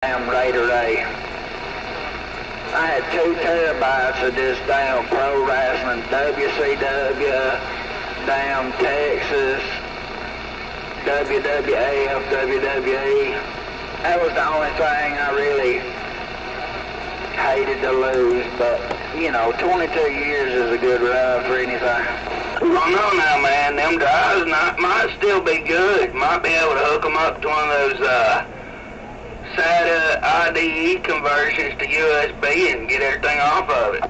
damn Raider Day. I had 2 terabytes of this damn pro wrestling, WCW, damn Texas, WWF, WWE. That was the only thing I really hated to lose, but, you know, 22 years is a good run for anything. Well, no now, man. Them drives might still be good. Might be able to hook them up to one of those, SATA IDE conversions to USB and get everything off of it.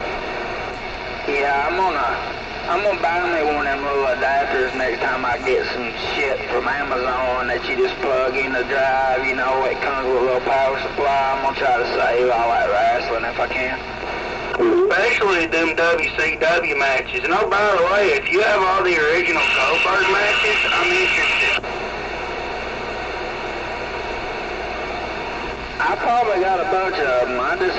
Yeah, I'm gonna buy me one of them little adapters next time I get some shit from Amazon that you just plug in the drive, you know, it comes with a little power supply. I'm gonna try to save all that wrestling if I can. Especially them WCW matches. And oh, by the way, if you have all the original Goldberg matches, I'm interested. I probably got a bunch of them. I'll have to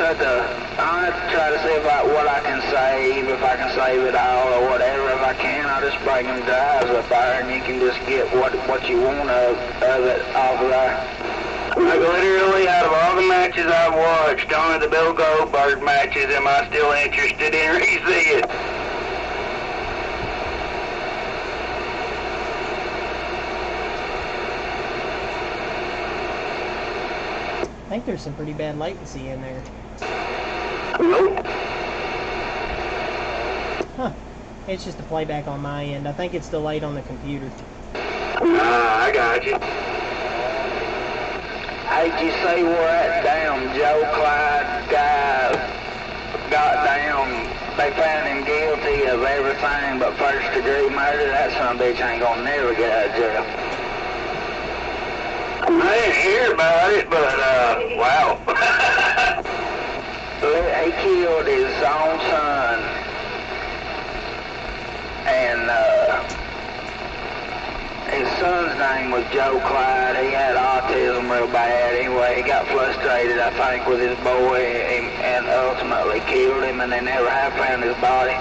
try to see what I can save, if I can save it all or whatever. If I can, I'll just bring them drives up there and you can just get what you want of it off of there. Like literally out of all the matches I've watched, only the Bill Goldberg matches am I still interested in re-seeing. I think there's some pretty bad latency in there. Nope. Huh. It's just a playback on my end. I think it's delayed on the computer. I got you. Hey, did you see where that damn Joe Clyde guy got down? They found him guilty of everything but first-degree murder. That son of a bitch ain't gonna never get out of jail. I didn't hear about it, but, wow. He killed his own son, and, his son's name was Joe Clyde. He had autism real bad. Anyway, he got frustrated, I think, with his boy and ultimately killed him, and they never have found his body.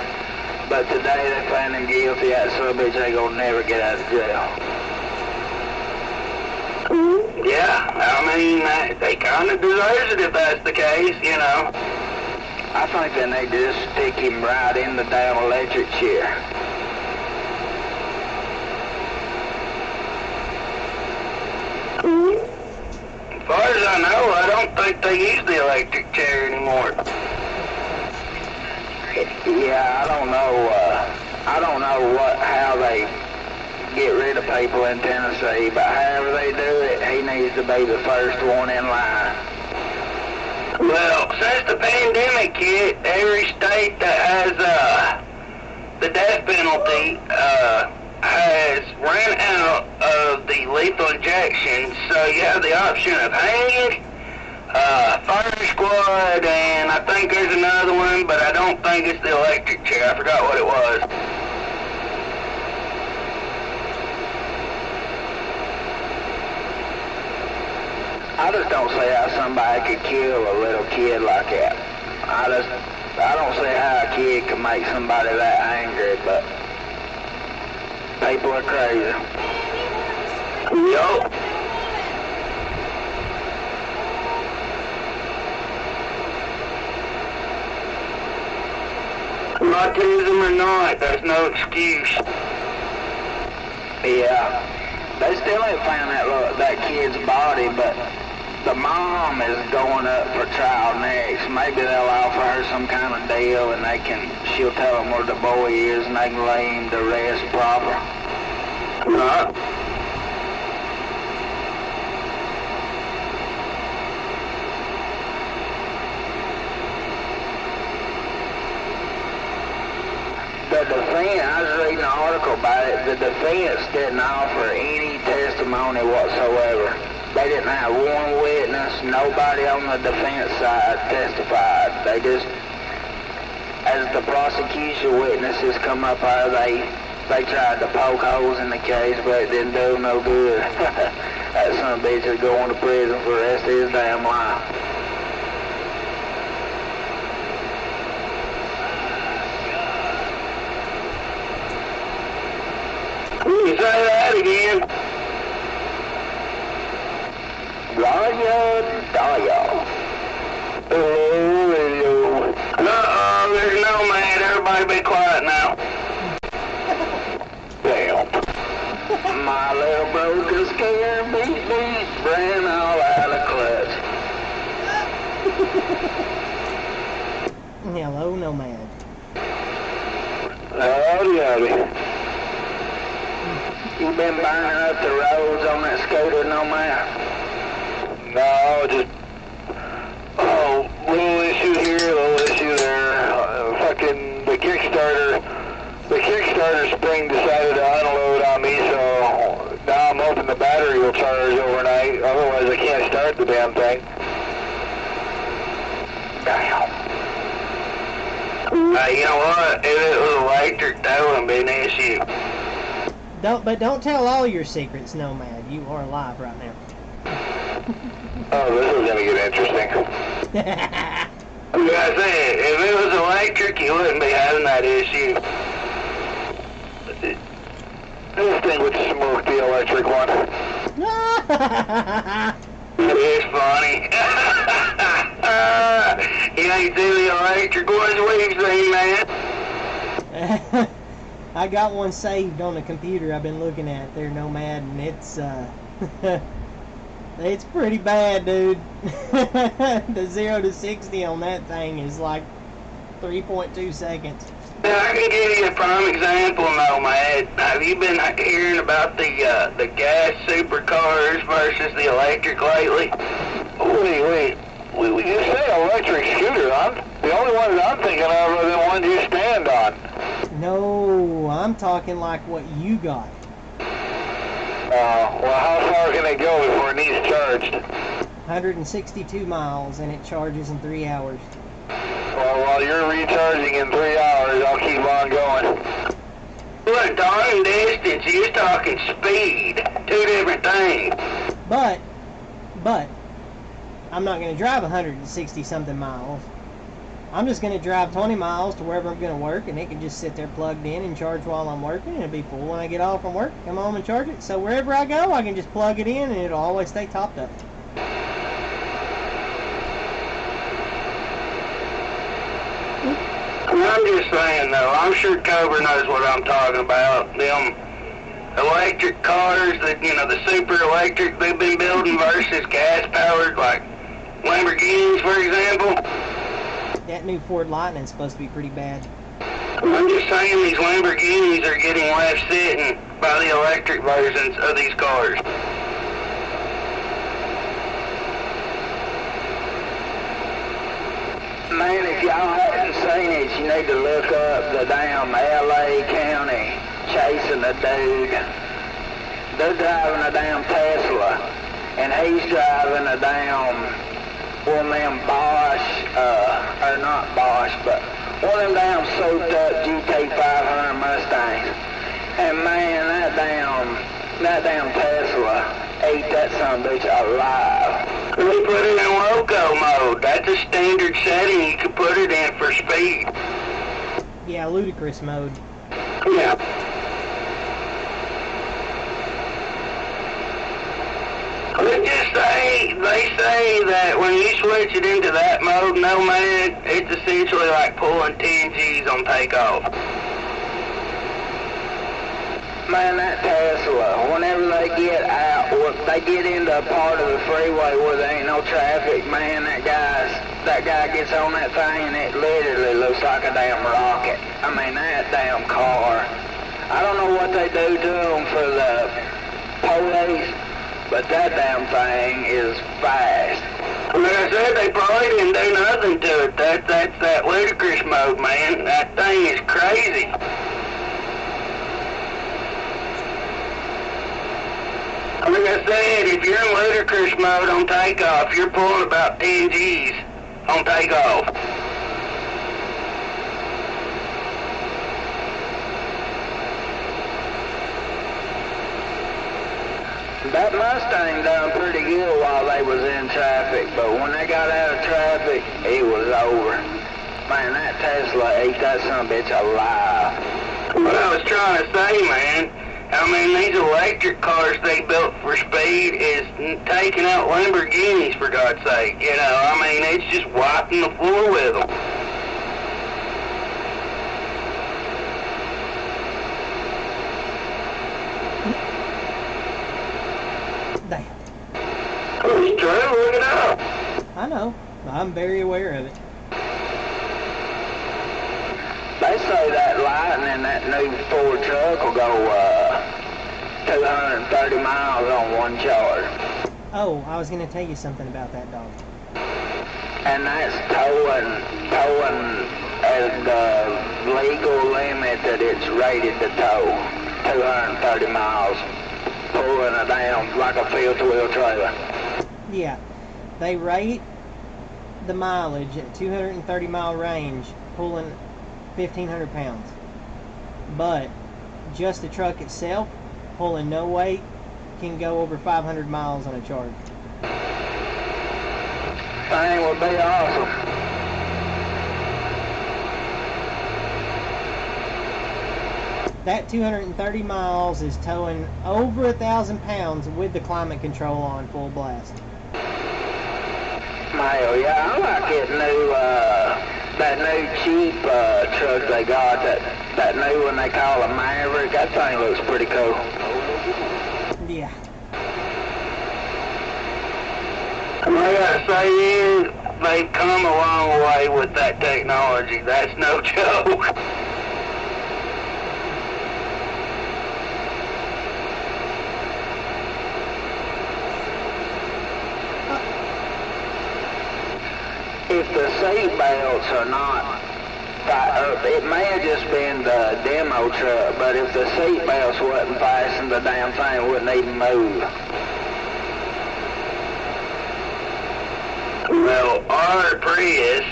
But today they found him guilty. That son of a bitch ain't gonna never get out of jail. Yeah, I mean, they kind of deserve it if that's the case, you know. I think they need to just stick him right in the damn electric chair. As far as I know, I don't think they use the electric chair anymore. Yeah, I don't know how they get rid of people in Tennessee, but however they do it, he needs to be the first one in line. Well, since the pandemic hit, every state that has the death penalty has ran out of the lethal injection, so you have the option of hanging, fire squad, and I think there's another one, but I don't think it's the electric chair. I forgot what it was. I just don't see how somebody could kill a little kid like that. I don't see how a kid can make somebody that angry, but people are crazy. Yup. Autism or not, there's no excuse. Yeah. They still ain't found that kid's body, but the mom is going up for trial next. Maybe they'll offer her some kind of deal and she'll tell them where the boy is and they can lay him to rest proper. The defense, I was reading an article about it, the defense didn't offer any testimony whatsoever. They didn't have one witness, nobody on the defense side testified. They just, as the prosecution witnesses come up there, they tried to poke holes in the case, but it didn't do no good. That son of a bitch is going to prison for the rest of his damn life. You say that again? Roger. Dial. Hello, radio. Uh-oh, there's no man. Everybody be quiet now. Damn. My little broken scare beat ran all out of clutch. Hello, Nomad. Howdy, howdy. You been burning up the roads on that scooter, Nomad? No, just, little issue here, little issue there. Fucking the Kickstarter spring decided to unload on me, so now I'm hoping the battery will charge overnight. Otherwise, I can't start the damn thing. Damn. You know what? If it was electric, that wouldn't be an issue. Don't tell all your secrets, Nomad. You are alive right now. Oh, this is gonna get interesting. Like I said, if it was electric, you wouldn't be having that issue. This thing would smoke the electric one. It is funny. You ain't seen the electric ones we've seen, man. I got one saved on the computer I've been looking at there, Nomad, and it's it's pretty bad, dude. The 0 to 60 on that thing is like 3.2 seconds. I can give you a prime example, Nomad. Have you been hearing about the gas supercars versus the electric lately? Wait. When you say electric scooter, the only ones I'm thinking of are the ones you stand on. No, I'm talking like what you got. Well, how far can it go before it needs charged? 162 miles, and it charges in 3 hours. Well, while you're recharging in 3 hours, I'll keep on going. Look, talking distance, you're talking speed. Two different things. But, I'm not going to drive 160 something miles. I'm just going to drive 20 miles to wherever I'm going to work, and it can just sit there plugged in and charge while I'm working, and it'll be full when I get off from work, come home and charge it. So wherever I go, I can just plug it in, and it'll always stay topped up. I'm just saying, though, I'm sure Cobra knows what I'm talking about. Them electric cars, the super electric they've been building versus gas-powered, like Lamborghinis, for example. That new Ford Lightning's supposed to be pretty bad. I'm just saying these Lamborghinis are getting left sitting by the electric versions of these cars. Man, if y'all hadn't seen it, you need to look up the damn LA County chasing a dude. They're driving a damn Tesla, and he's driving a damn, one of them Bosch, or not Bosch, but one of them damn soaked up GT500 Mustangs. And man, that damn Tesla ate that son of a bitch alive. We put it in loco mode. That's a standard setting you can put it in for speed. Yeah, ludicrous mode. Yeah. They say that when you switch it into that mode, Nomad, it's essentially like pulling 10 G's on takeoff. Man, that Tesla, whenever they get out, or they get into a part of the freeway where there ain't no traffic, man, that guy gets on that thing and it literally looks like a damn rocket. I mean, that damn car. I don't know what they do to them for the police, but that damn thing is fast. Like I said, they probably didn't do nothing to it. That's that ludicrous mode, man. That thing is crazy. Like I said, if you're in ludicrous mode on takeoff, you're pulling about 10 G's on takeoff. That Mustang done pretty good while they was in traffic, but when they got out of traffic, it was over. Man, that Tesla ate that son of a bitch alive. What I was trying to say, man, I mean, these electric cars they built for speed is taking out Lamborghinis, for God's sake. You know, I mean, it's just wiping the floor with them. Damn. It's true, look it up. I know. I'm very aware of it. They say that Lightning, that new Ford truck, will go 230 miles on one charge. Oh, I was going to tell you something about that dog. And that's towing at the legal limit that it's rated to tow. 230 miles. Pulling it down like a fifth-wheel trailer. Yeah. They rate the mileage at 230 mile range, pulling 1,500 pounds. But just the truck itself, pulling no weight, can go over 500 miles on a charge. Thing would be awesome. That 230 miles is towing over 1,000 pounds with the climate control on full blast. Hell yeah, I like that new cheap truck they got, that new one they call a Maverick. That thing looks pretty cool. Yeah. I gotta say is, they've come a long way with that technology. That's no joke. If the seat belts are not, it may have just been the demo truck, but if the seat belts wasn't fastened, the damn thing wouldn't even move. Well, our Prius,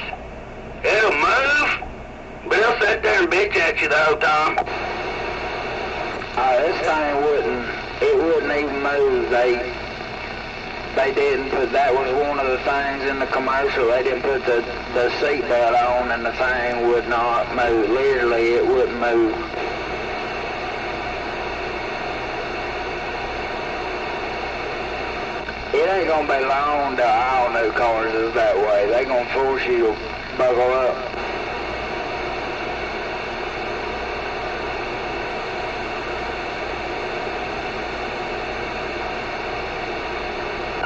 it'll move, but it'll sit there and bitch at you the whole time. This thing wouldn't even move. They didn't put, that was one of the things in the commercial, they didn't put the seat belt on and the thing would not move. Literally, it wouldn't move. It ain't gonna be long till all new cars is that way. They gonna force you to buckle up.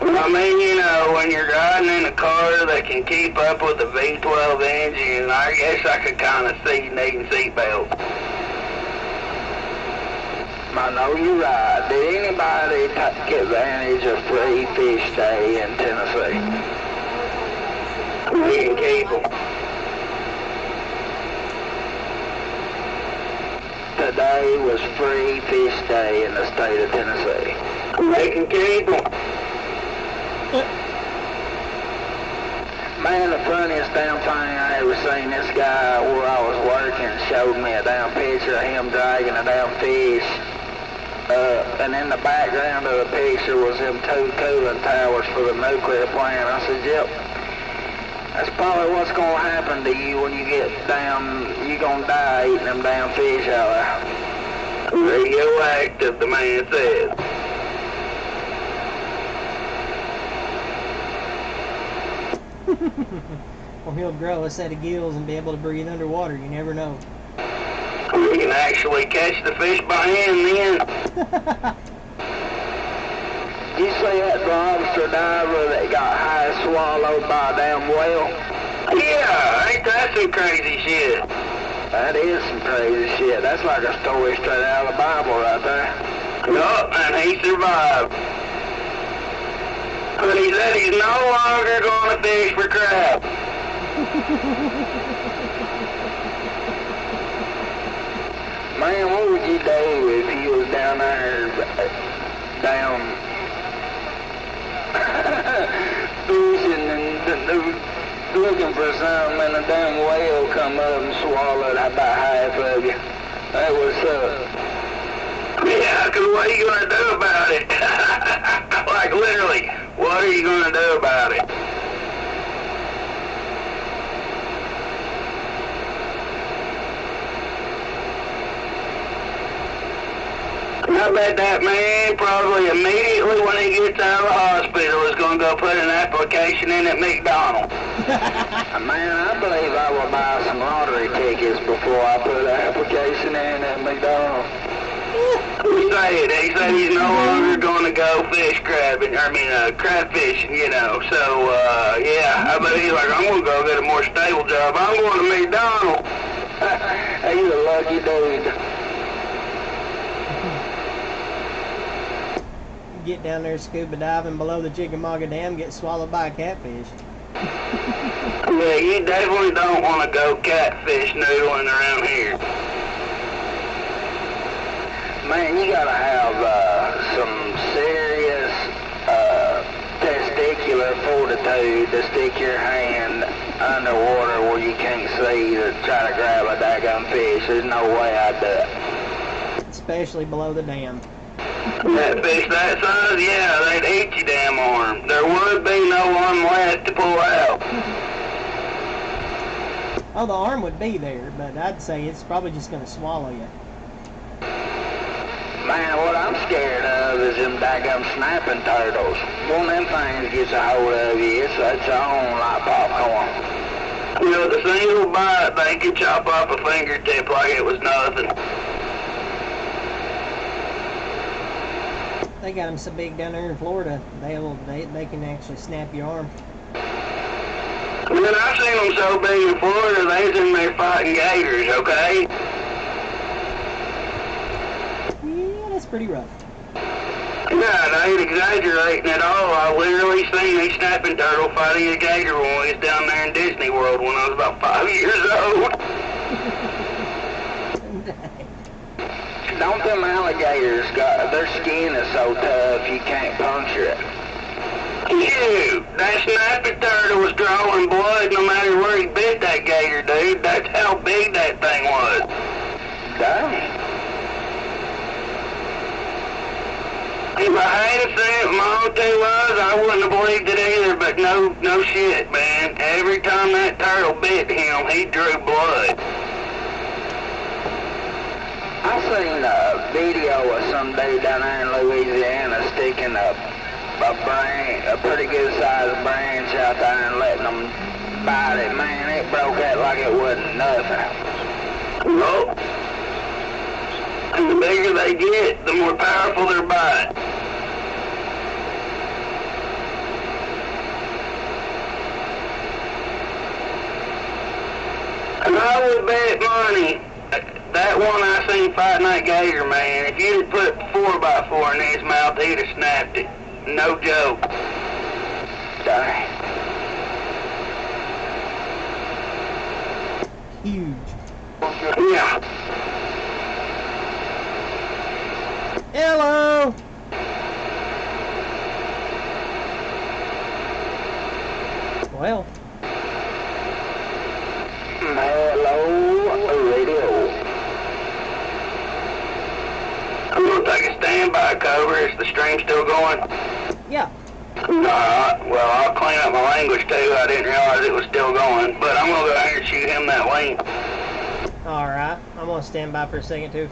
I mean, you know, when you're riding in a car that can keep up with the V12 engine, I guess I could kind of see needing seatbelts. I know you're right. Did anybody take advantage of free fish day in Tennessee? We can keep them. Today was free fish day in the state of Tennessee. We can keep them. Man, the funniest damn thing I ever seen, this guy where I was working showed me a damn picture of him dragging a damn fish. And in the background of the picture was them 2 cooling towers for the nuclear plant. I said, yep, that's probably what's going to happen to you when you get down, you're going to die eating them damn fish out there. Radioactive, the man said. Or he'll grow a set of gills and be able to breathe underwater. You never know. We can actually catch the fish by hand then. You see that lobster diver that got high swallowed by a damn whale? Yeah, ain't that some crazy shit? That is some crazy shit. That's like a story straight out of the Bible right there. Yup, and he survived. But he said he's no longer going to fish for crab. Man, what would you do if you was down there, fishing and looking for something and a damn whale come up and swallowed about half of you? That was Yeah, because what are you going to do about it? Like, literally, what are you going to do about it? I bet that man probably immediately when he gets out of the hospital is going to go put an application in at McDonald's. Man, I believe I will buy some lottery tickets before I put an application in at McDonald's. He said he's no longer going to go crab fishing, you know. So, yeah, I bet he's like, I'm going to go get a more stable job. I'm going to McDonald's. He's a lucky dude. Get down there scuba diving below the Chickamauga Dam, get swallowed by a catfish. Yeah, you definitely don't want to go catfish noodling around here. Man, you gotta have some serious testicular fortitude to stick your hand underwater where you can't see to try to grab a daggone fish. There's no way I'd do it. Especially below the dam. That fish that size, yeah, they'd eat your damn arm. There would be no one left to pull out. Oh, the arm would be there, but I'd say it's probably just going to swallow you. Man, what I'm scared of is them daggum snapping turtles. One of them things gets a hold of you, it's on like popcorn. You know, the single bite, they could chop off a fingertip like it was nothing. They got them so big down there in Florida, they can actually snap your arm. Man, I've seen them so big in Florida, they's in there fighting gators, okay? Yeah, that's pretty rough. Yeah, I ain't exaggerating at all. I literally seen a snapping turtle fighting a gator when we was down there in Disney World when I was about 5 years old. Don't them alligators their skin is so tough you can't puncture it. Shoot, that snapping turtle was drawing blood no matter where he bit that gator, dude. That's how big that thing was. Dang. If I hadn't seen what my own two was, I wouldn't have believed it either, but no shit, man. Every time that turtle bit him, he drew blood. I seen a video of some dude down there in Louisiana sticking a pretty good sized branch out there and letting them bite it. Man, it broke out like it wasn't nothing. Nope. And the bigger they get, the more powerful their bite. And I would bet money, that one I seen fighting that gator, man, if you'd put 4x4 in his mouth, he'd have snapped it. No joke. Dang. Huge. Yeah. Hello! Well. Hello, radio. I'm going to take a standby cover. Is the stream still going? Yeah. Alright, well, I'll clean up my language too. I didn't realize it was still going. But I'm going to go out here and shoot him that link. Alright. I'm going to stand by for a second too.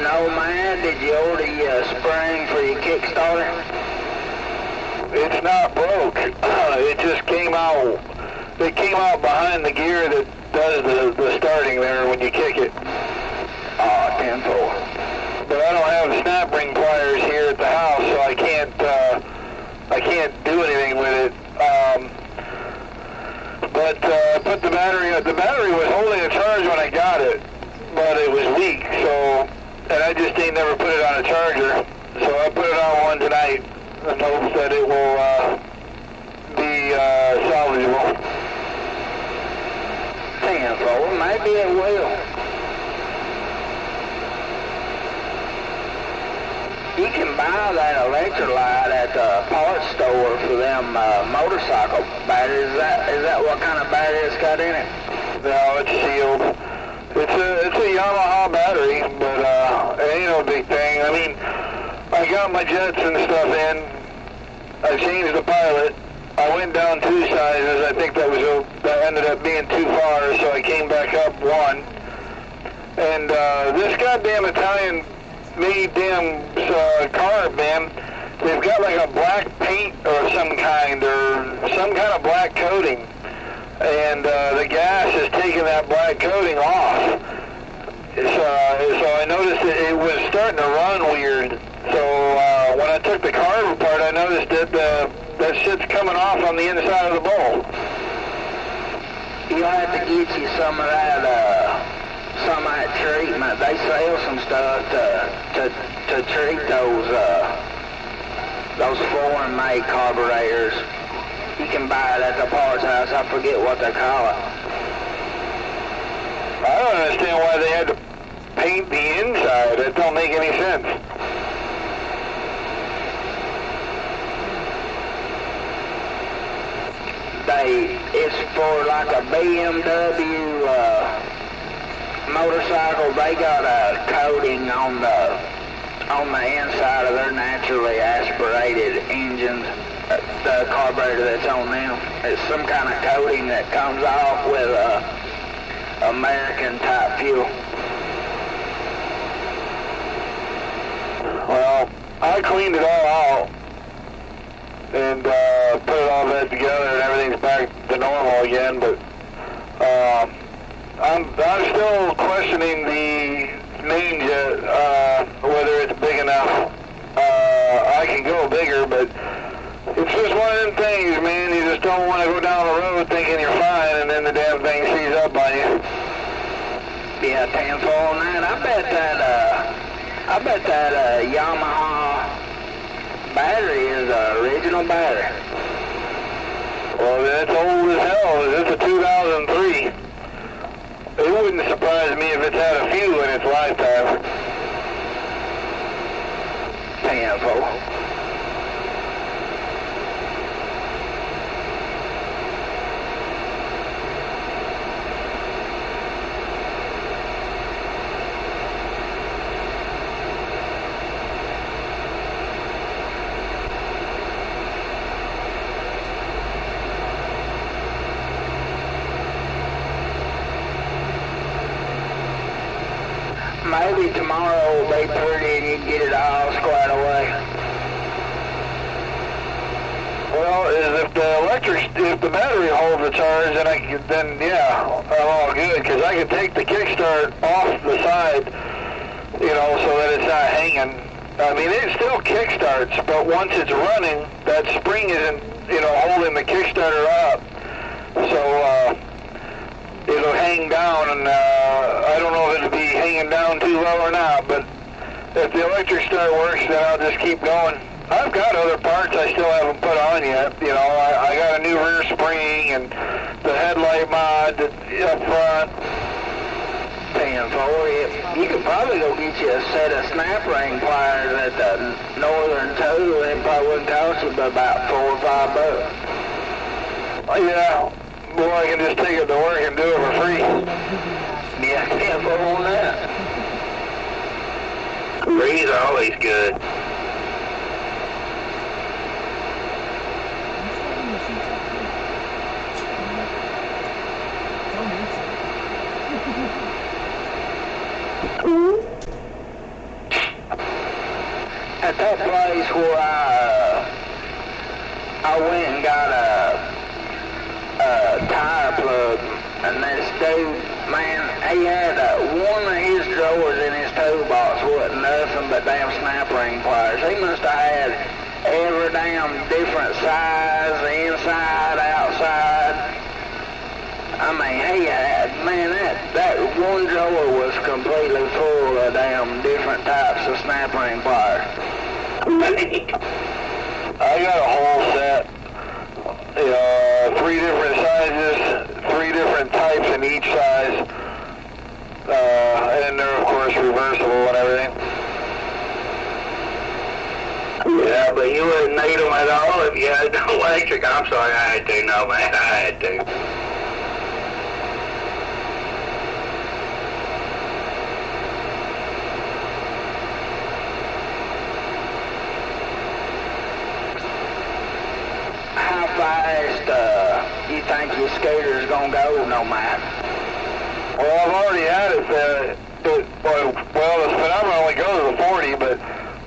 No, man, did you order your spring for your Kickstarter? It's not broke. It just came out. It came out behind the gear that does the starting there when you kick it. 10-4. But I don't have snap ring pliers here at the house, so I can't do anything with it. But put the battery. The battery was holding a charge when I got it, but it was weak. So, and I just ain't never put it on a charger. So I put it on one tonight in hopes that it will be salvageable. 10-4, maybe it will. You can buy that electrolyte at the parts store for them motorcycle batteries. Is that what kind of battery it's got in it? No, it's sealed. It's a Yamaha battery, but it ain't no big thing. I mean, I I got my jets and stuff in. I changed the pilot. I went down 2 sizes. I think that ended up being too far, so I came back up 1. And this goddamn Italian-made damn carb, man, they've got like a black paint or some kind of black coating. And the gas is taking that black coating off. So I noticed it was starting to run weird. So when I took the carb apart, I noticed that that shit's coming off on the inside of the bowl. You'll have to get you some of that treatment. They sell some stuff to treat those foreign-made carburetors. You can buy it at the parts house. I forget what they call it. I don't understand why they had to paint the inside. It don't make any sense. It's for like a BMW motorcycle. They got a coating on the inside of their naturally aspirated engines. The carburetor that's on them. It's some kind of coating that comes off with American type fuel. Well, I cleaned it all out and put it all back together, and everything's back to normal again. But I'm still questioning the main jet, whether it's big enough. I can go bigger, but it's just one of them things, man. You just don't want to go down the road thinking you're fine, and then the damn thing sees up on you. Yeah, 10-4 on that. I bet that Yamaha battery is the original battery. Well, it's old as hell. It's a 2003. It wouldn't surprise me if it's had a few in its lifetime. 10-4. Maybe tomorrow will be pretty and you can get it all squared away. Well, if the battery holds the charge, then yeah, I'm all good, because I can take the kickstart off the side, so that it's not hanging. I mean, it still kickstarts, but once it's running, that spring isn't, holding the Kickstarter up. So, it'll hang down, and I don't know if it'll be hanging down too low or not, but if the electric start works, then I'll just keep going. I've got other parts I still haven't put on yet. I got a new rear spring and the headlight mod up front. 10-4. You could probably go get you a set of snap ring pliers at the Northern Tool, and it probably wouldn't cost you but about $4 or $5. Yeah, well, I can just take it to work and do it for free. Yeah, 10-4 on that. Free's always good. At that place where I went and got a tire plug, and this dude, man, he had one of his drawers in his toolbox wasn't nothing but damn snap ring pliers. He must have had every damn different size, inside, outside. I mean, he had, man, that one drawer was completely full of damn different types of snap ring pliers. I got a whole set. 3 different sizes, 3 different types in each size. And they're, of course, reversible and everything. Yeah, but you wouldn't need them at all if you had the electric. I'm sorry, I had to. No, man, I had to. think your scooter's gonna go no matter? Well, I've already had it. Well, the speedometer only goes to 40, but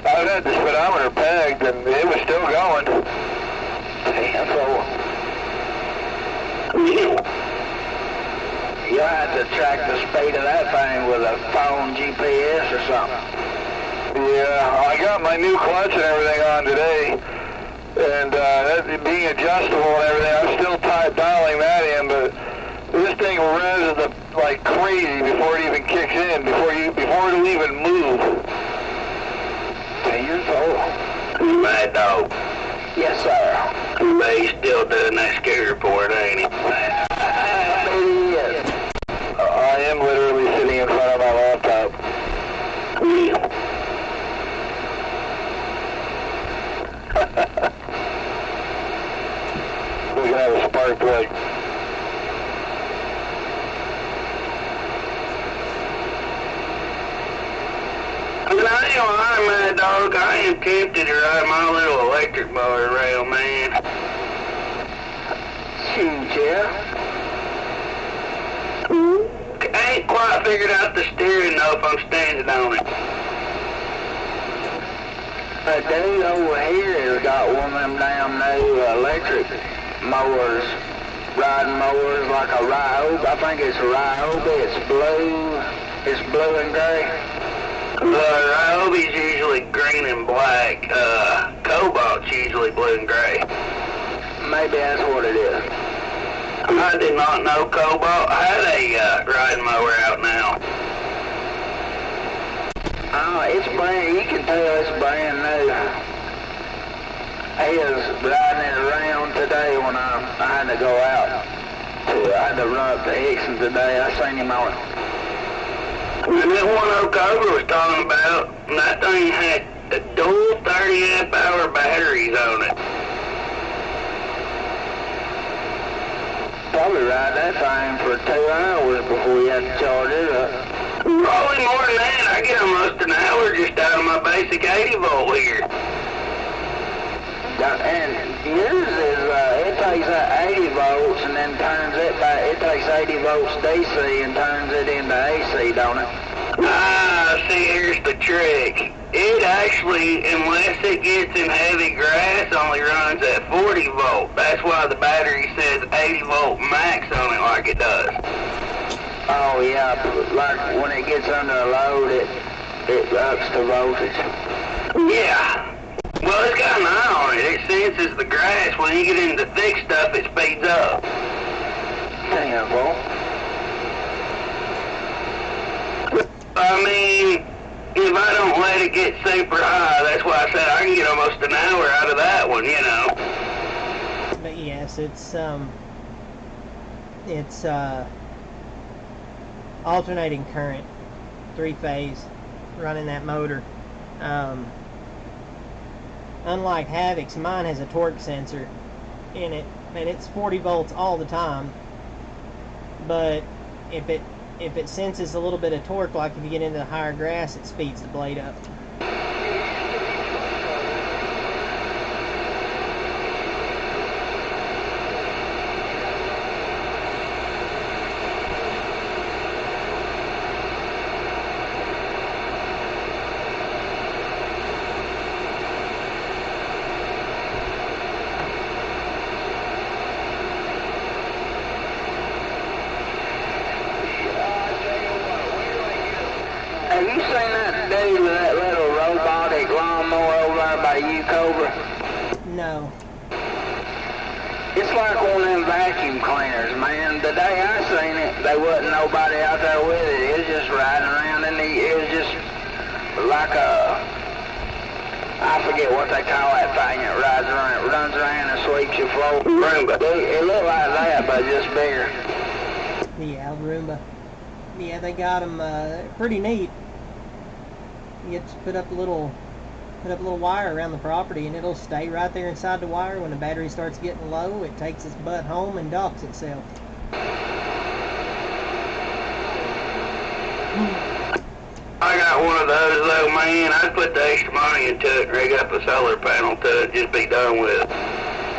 I've had the speedometer pegged, and it was still going. Damn, so you'll have to track the speed of that thing with a phone GPS or something. Yeah, I got my new clutch and everything on today, and that being adjustable and everything, I'm still dialing that in, but this thing revs like crazy before it even kicks in, before it'll even move. Damn, so Mad dog. yes, sir. But he's still doing that scooter for it, ain't he? It is. I am literally sitting in front of my laptop. We can have a spark plug. And I ain't gonna lie, Mad Dog, I am tempted to ride my little electric mower around, man. Shoot, yeah. I ain't quite figured out the steering though if I'm standing on it. A dude over here has got one of them damn new electric mowers, riding mowers like a Ryobi. I think it's a Ryobi. It's blue and gray. Ryobi's usually green and black. Cobalt's usually blue and gray. Maybe that's what it is. I did not know Cobalt had a riding mower out now. Oh, it's brand. You can tell it's brand new. He was riding it around today when I had to go out. I had to run up to Hickson today. I seen him on it. And that one Cobra was talking about, and that thing had a dual 30 amp hour batteries on it. Probably ride that thing for 2 hours before you have to charge it up. Probably more than that. I get almost an hour just out of my basic 80 volt here. And yours is, it takes that 80 volts and then turns it back. It takes 80 volts DC and turns it into AC, don't it? Ah, see, here's the trick. It actually, unless it gets in heavy grass, only runs at 40 volt. That's why the battery says 80 volt max on it like it does. Oh yeah, like when it gets under a load, it ups the voltage. Yeah. Well, it's got an eye on it. It senses the grass. When you get into thick stuff, it speeds up. Damn, boy. I mean, if I don't let it get super high, that's why I said I can get almost an hour out of that one, you know. But yes, it's alternating current, 3-phase, running that motor. Unlike Havoc's, mine has a torque sensor in it, and it's 40 volts all the time. But if it senses a little bit of torque, like if you get into the higher grass, it speeds the blade up. Have you seen that dude with that little robotic lawnmower over there by you, Cobra? No. It's like one of them vacuum cleaners, man. The day I seen it, there wasn't nobody out there with it. It was just riding around it was just like I forget what they call that thing that runs around and sweeps your floor. Roomba. It looked like that, but just bigger. Yeah, Roomba. Yeah, they got them pretty neat. You get to put up a little wire around the property, and it'll stay right there inside the wire. When the battery starts getting low, it takes its butt home and docks itself. I got one of those though, man. I'd put the extra money into it and rig up a solar panel to it, just be done with it.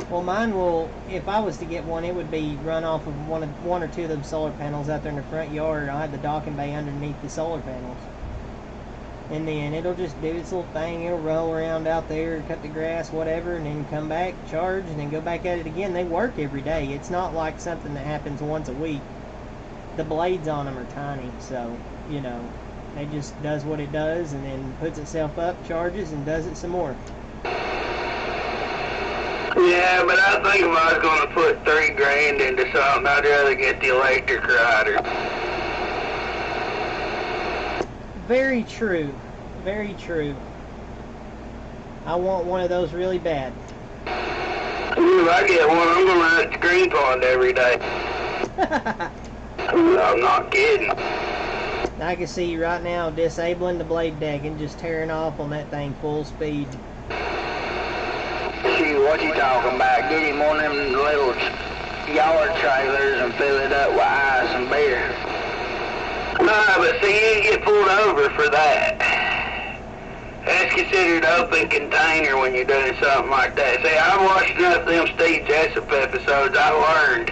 Well, mine will, if I was to get one, it would be run off of one or two of them solar panels out there in the front yard. I'll have the docking bay underneath the solar panels. And then it'll just do its little thing. It'll roll around out there, cut the grass, whatever, and then come back, charge, and then go back at it again. They work every day. It's not like something that happens once a week. The blades on them are tiny, so, you know, it just does what it does and then puts itself up, charges, and does it some more. Yeah, but I think if I was going to put $3 grand into something, I'd rather get the electric rider. Very true. Very true. I want one of those really bad. If I get one, I'm going to run at the green pond every day. I'm not kidding. I can see you right now disabling the blade deck and just tearing off on that thing full speed. Shoot, what you talking about? Get him one of them little yard trailers and fill it up with ice and beer. Nah, but see, you get pulled over for that. That's considered open container when you're doing something like that. See, I watched enough of them Steve Jessup episodes, I learned.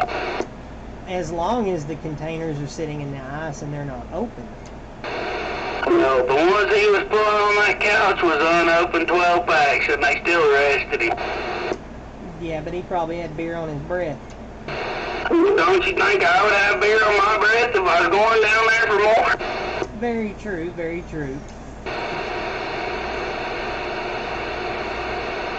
As long as the containers are sitting in the ice and they're not open. No, the ones he was pulling on that couch was unopened 12 packs and they still arrested him. Yeah, but he probably had beer on his breath. Don't you think I would have beer on my breath if I was going down there for more? Very true, very true.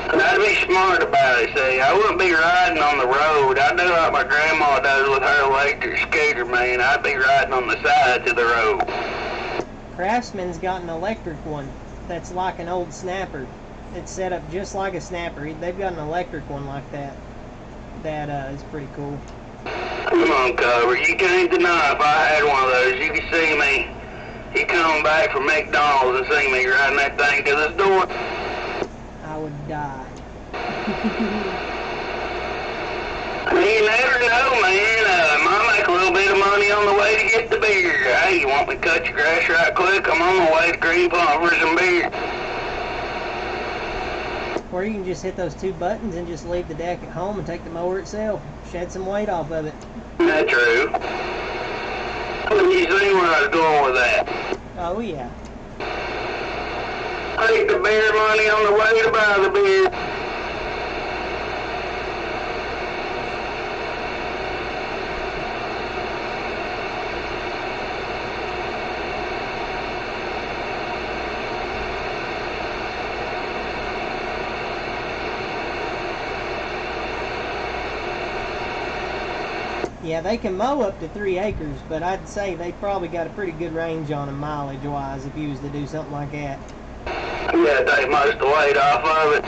I'd be smart about it, see. I wouldn't be riding on the road. I'd do like my grandma does with her electric scooter, man. I'd be riding on the sides of the road. Craftsman's got an electric one that's like an old snapper. It's set up just like a snapper. They've got an electric one like that. That is pretty cool. Come on, Cover. You can't deny if I had one of those. You can see me. You come back from McDonald's and see me riding that thing to this door. I would die. You never know, man. Might make a little bit of money on the way to get the beer. Hey, you want me to cut your grass right quick? I'm on my way to Green Pond for some beer. Or you can just hit those two buttons and just leave the deck at home and take the mower itself. Shed some weight off of it. That's true. You see where I was going with that? Oh, yeah. Take the beer money on the way to buy the beer. Yeah, they can mow up to 3 acres, but I'd say they probably got a pretty good range on them mileage-wise if you was to do something like that. Yeah, take most of the weight off of it.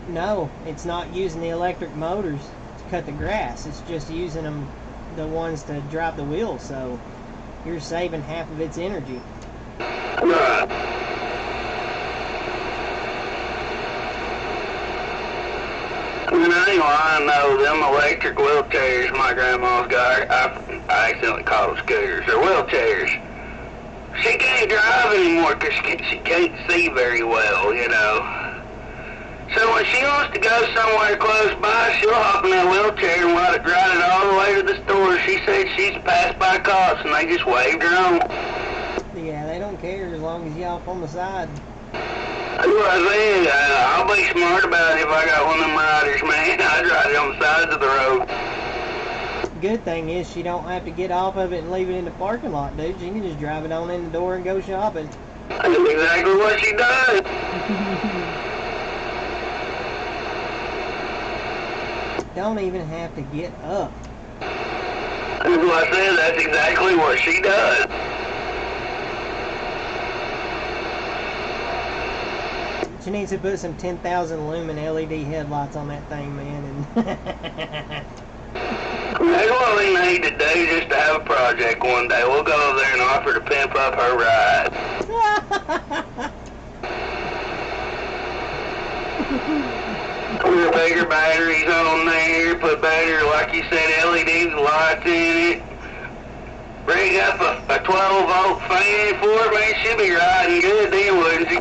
No, it's not using the electric motors to cut the grass. It's just using them, the ones to drive the wheels, so you're saving half of its energy. Right. And I ain't lying, though, them electric wheelchairs my grandma's got, I accidentally called them scooters, they're wheelchairs. She can't drive anymore because she can't see very well, you know. So when she wants to go somewhere close by, she'll hop in that wheelchair and ride it all the way to the store. She said she's passed by cops and they just waved her on. Yeah, they don't care as long as you off on the side. That's what I said. I'll be smart about it if I got one of them riders, man. I'd ride it on the sides of the road. Good thing is she don't have to get off of it and leave it in the parking lot, dude. She can just drive it on in the door and go shopping. That's exactly what she does. Don't even have to get up. That's what I said. That's exactly what she does. She needs to put some 10,000 lumen LED headlights on that thing, man. And That's what we need to do, just to have a project one day. We'll go over there and offer to pimp up her ride. Put bigger batteries on there, put better, like you said, LED lights in it. Rig up a 12-volt fan for it, man. She'll be riding good then, wouldn't she?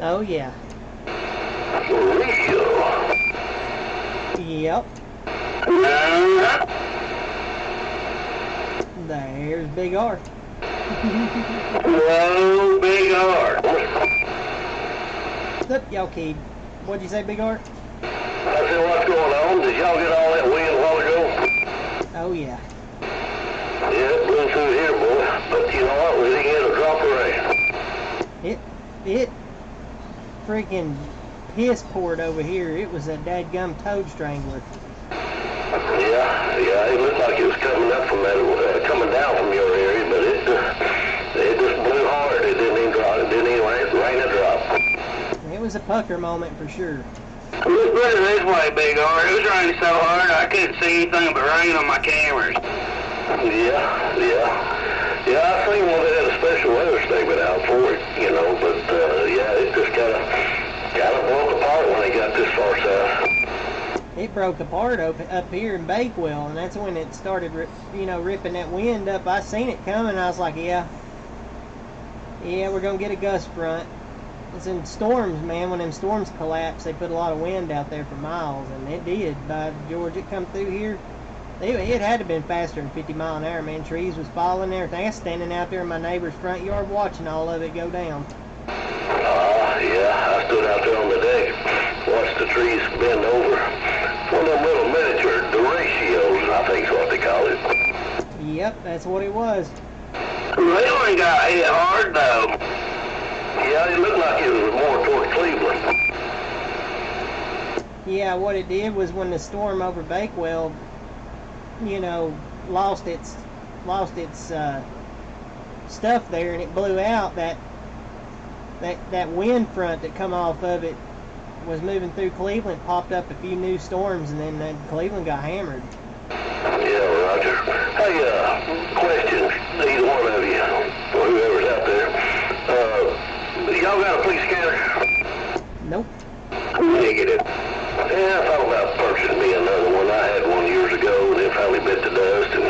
oh yeah. For real? Yep. There's Big R. Whoa, Big R. Look, y'all keyed. What'd you say, Big R? I said, what's going on? Did y'all get all that wind a while ago? Oh, yeah. Yeah, it blew through here, boy. But you know what? We didn't get a drop of rain. It freaking piss poured over here. It was a dadgum toad strangler. Yeah, it looked like it was coming up from that, coming down from your area, but it just blew hard. It didn't even drop. It didn't even rain a drop. It was a pucker moment for sure. Let's put it this way, Big R. It was raining so hard I couldn't see anything but rain on my cameras. Yeah, I seen one that had a special weather statement out for it, you know, but yeah, it just kind of broke apart when they got this far south. It broke apart up here in Bakewell, and that's when it started, ripping that wind up. I seen it coming. I was like, yeah, we're gonna get a gust front. It's in storms, man. When them storms collapse, they put a lot of wind out there for miles, and it did. By George, it come through here. It had to have been faster than 50 miles an hour, man. Trees was falling and everything. I was standing out there in my neighbor's front yard watching all of it go down. Yeah, I stood out there on the deck, watched the trees bend over. One of them little miniature derechos, I think is what they call it. Yep, that's what it was. Cleveland got hit hard, though. Yeah, it looked like it was more toward Cleveland. Yeah, what it did was when the storm over Bakewell, lost its stuff there, and it blew out, that wind front that come off of it was moving through Cleveland, popped up a few new storms, and then Cleveland got hammered. Yeah, Roger. Hey, question, either one of you, or whoever's out there. Y'all got a police scanner? Nope. Negative. Yeah, I thought about purchasing me another one. I had one years ago, and it finally bit the dust. And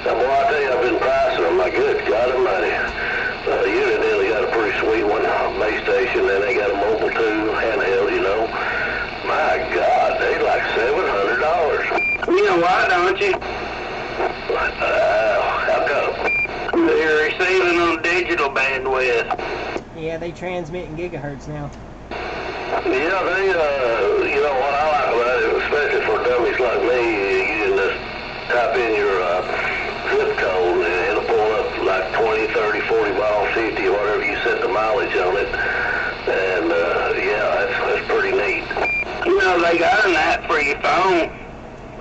boy, I tell you, I've been pricing them. My good God Almighty. Evidently got a pretty sweet one, base station. Then they got a mobile too, handheld. You know. My God, they like $700. You know why, don't you? How come? They're receiving on digital bandwidth. Yeah, they transmit in gigahertz now. Yeah, they, you know what I like about it, especially for dummies like me, you can just type in your zip code and it'll pull up like 20, 30, 40 miles, 50, whatever you set the mileage on it. And, yeah, that's pretty neat. You know, they got an app for your phone.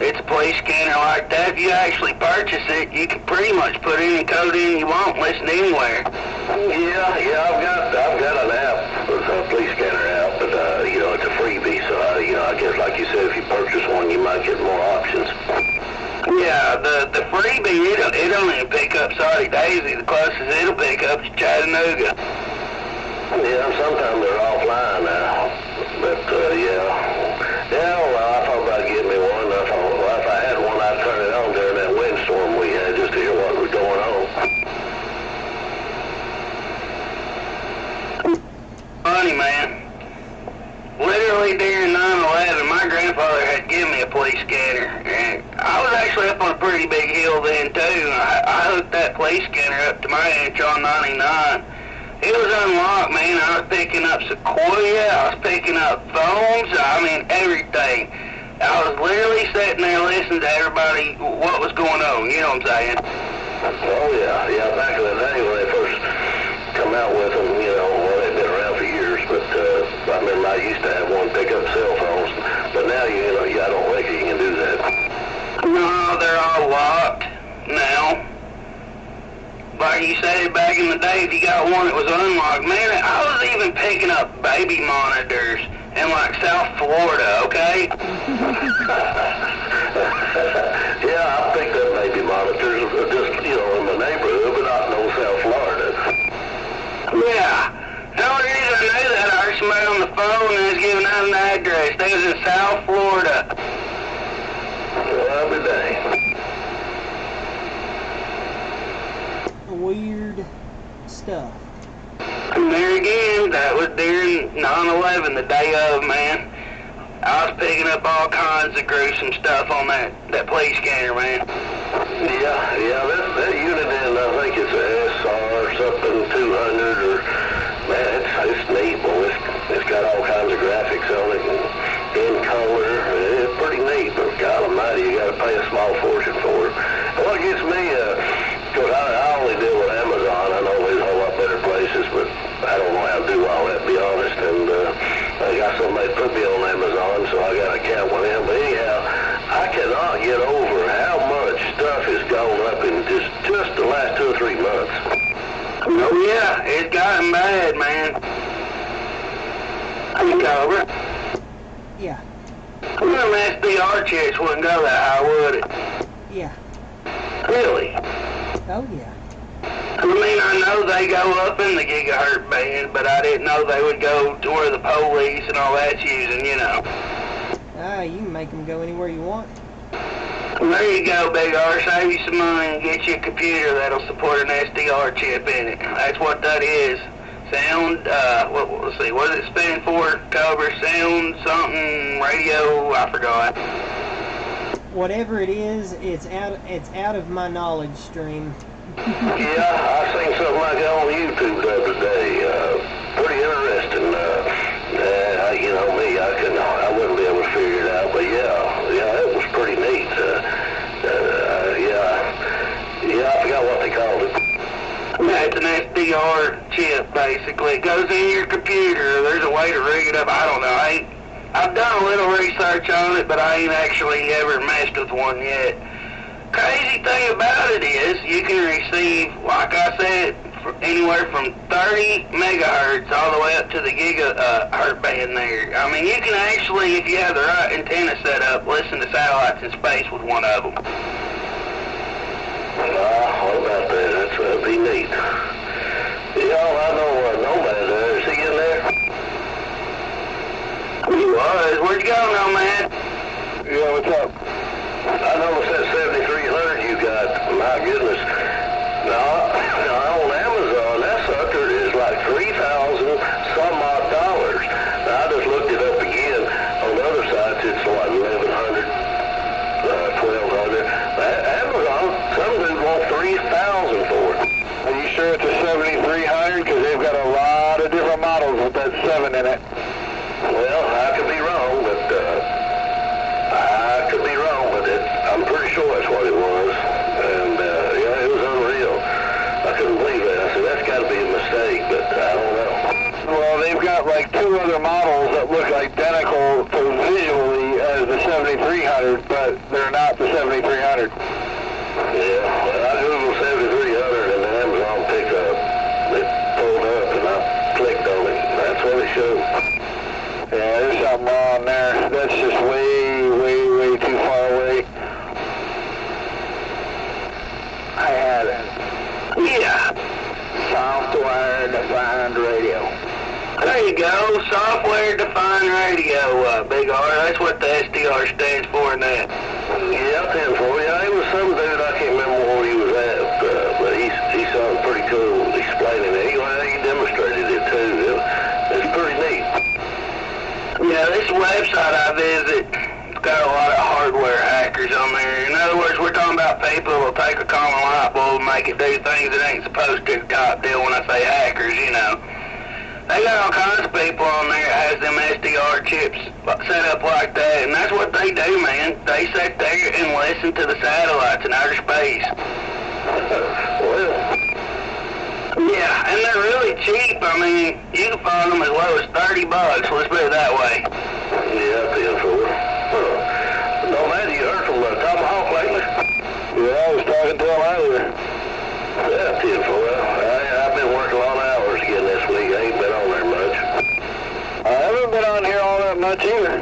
It's a police scanner like that. If you actually purchase it, you can pretty much put any code in you want and listen anywhere. Yeah, I've got an app, a police scanner app, but you know, it's a freebie, so I guess like you said, if you purchase one, you might get more options. Yeah, the freebie, it don't even pick up Saudi Daisy. The closest it'll pick up is Chattanooga. Yeah, sometimes they're offline now, but well, I thought about getting me one. I thought, well, if I had one, I'd turn it on during that windstorm we had just to hear what was going on. Funny, man. Literally during 9/11, my grandfather had given me a police scanner, and I was actually up on a pretty big hill then too. I hooked that police scanner up to my inch on 99. It was unlocked, man. I was picking up Sequoia, I was picking up phones, I mean everything. I was literally sitting there listening to everybody, what was going on, you know what I'm saying? Oh yeah, back in the day when they first come out with them, you know, well, they've been around for years, but I remember I used to have one pick up cell phones, but now, you know, I don't think you can do that. No, they're all locked now. Like you said, back in the day, if you got one that was unlocked, man, I was even picking up baby monitors in like South Florida, okay? Yeah, I picked up baby monitors just, you know, in the neighborhood, but not in South Florida. Yeah. The only reason I knew that, I heard somebody on the phone and was giving out an address. They was in South Florida. Well, I'll be dang. Weird stuff. And there again, that was during 9/11, the day of, man. I was picking up all kinds of gruesome stuff on that police scanner, man. Yeah, that unit in, I think it's a SR something 200 or, man, it's neat, boy. It's got all kinds of graphics on it and in color. It's pretty neat, but God almighty, you gotta pay a small fortune for it. And what gets me, cause I only deal with Amazon. I know there's a whole lot better places, but I don't know how to do all that, to be honest. And I got somebody put me on Amazon, so I got an account with him. But anyhow, I cannot get over how much stuff has gone up in just the last 2 or 3 months. Oh yeah, it's gotten bad, man. I think over. Yeah. Them SDR chips wouldn't go that high, would it? Yeah. Really? Oh, yeah. I mean, I know they go up in the gigahertz band, but I didn't know they would go to where the police and all that's using, you know. You can make them go anywhere you want. There you go, Big R. Save you some money and get you a computer that'll support an SDR chip in it. That's what that is. Sound, let's see, what does it stand for? Cover, sound, something, radio, I forgot. Whatever it is, it's out of my knowledge stream. Yeah, I seen something like that on YouTube the other day. Pretty interesting. You know me, I wouldn't be able to figure it out, but yeah, it was pretty neat. Yeah, I forgot what they called it. Yeah, it's an SDR chip, basically. It goes in your computer. There's a way to rig it up. I don't know. I've done a little research on it, but I ain't actually ever messed with one yet. Crazy thing about it is you can receive, like I said, anywhere from 30 megahertz all the way up to the gigahertz band there. I mean, you can actually, if you have the right antenna set up, listen to satellites in space with one of them. What about that? That'd be neat. Yeah, I know Nomad there. Is he in there? He was. Where'd you go, Nomad? Yeah, what's up? I noticed that 7300 you got. My goodness. Now, on Amazon, that sucker is like $3,000 some odd dollars. Now, I just looked it up again. On the other side, it's like 1,100, 1,200. Amazon, some dude want $3,000 for it. Are you sure it's a 7300? Because they've got a lot of different models with that 7 in it. Well, I could be wrong, but I'm pretty sure that's what it was. And yeah, it was unreal. I couldn't believe that. I said, that's got to be a mistake, but I don't know. Well, they've got like 2 other models that look identical visually as the 7300, but they're not the 7300. Yeah, well, I googled 7300 and then Amazon picked up. It pulled up and I clicked on it. That's what it showed. Yeah, there's something wrong there. That's just way too far away. I had it. Yeah. Software-defined radio. There you go. Software-defined radio, Big R. That's what the SDR stands for now. Yeah, 10-4. Yeah, it was some dude, I can't remember where he was at, but he sounded pretty cool explaining it. He demonstrated it too. It's pretty neat. Yeah, this website I visit, it's got a lot of hardware hackers on there. In other words, we're talking about people who will take a common light bulb and make it do things it ain't supposed to type deal when I say hackers, you know. They got all kinds of people on there that has them SDR chips set up like that, and that's what they do, man. They sit there and listen to the satellites in outer space. Well, yeah, and they're really cheap. I mean, you can find them as low as $30. Let's put it that way. yeah, 10-4. No matter, you heard from Tomahawk lately? Yeah, I was talking to him earlier. Yeah, 10-4. I've been working a lot of hours again this week. I ain't been on there much. I haven't been on here all that much either.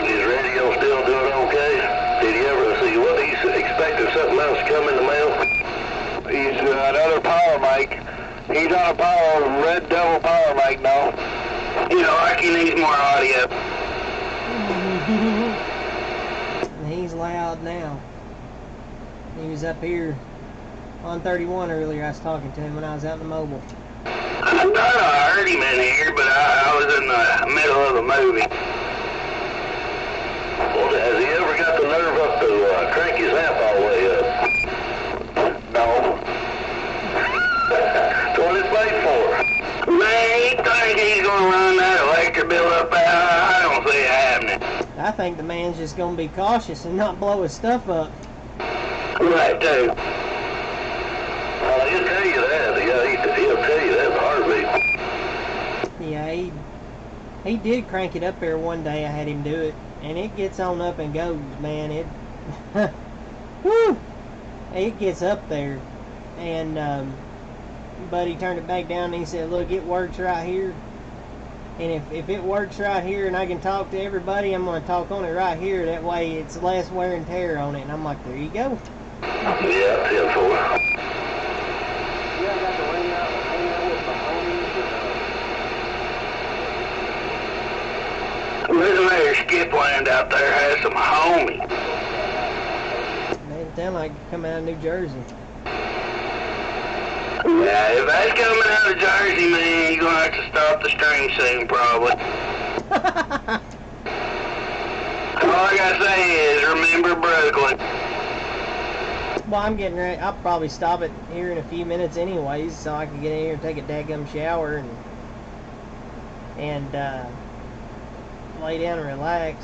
Is radio still doing okay? Did you ever see what he's expecting something else to come in the mail? He's another power mic. He's on a Red Devil power mic now. You know, like he needs more audio. And he's loud now. He was up here on 31 earlier. I was talking to him when I was out in the mobile. I thought I heard him in here, but I was in the middle of a movie. Well, has he ever got the nerve up to crank his amp all the way up? No. That's what it's made for. Man, he thinks he's gonna run that electric bill up out. I don't see it happening. I think the man's just gonna be cautious and not blow his stuff up. Right, too. Well, he'll tell you that. Yeah, he'll tell you that in a heartbeat. Yeah, he did crank it up there one day. I had him do it, and it gets on up and goes, man. It, woo, it gets up there, and but he turned it back down and he said, "Look, it works right here, and if it works right here, and I can talk to everybody, I'm gonna talk on it right here. That way, it's less wear and tear on it." And I'm like, "There you go." Yeah, 10-4. Listen there, Skipland out there has some homies. Man, it sound like coming out of New Jersey. Yeah, if that's coming out of Jersey, man, you're gonna have to stop the stream soon, probably. All I gotta say is, remember Brooklyn. Well, I'm getting ready. I'll probably stop it here in a few minutes anyways, so I can get in here and take a dadgum shower and lay down and relax.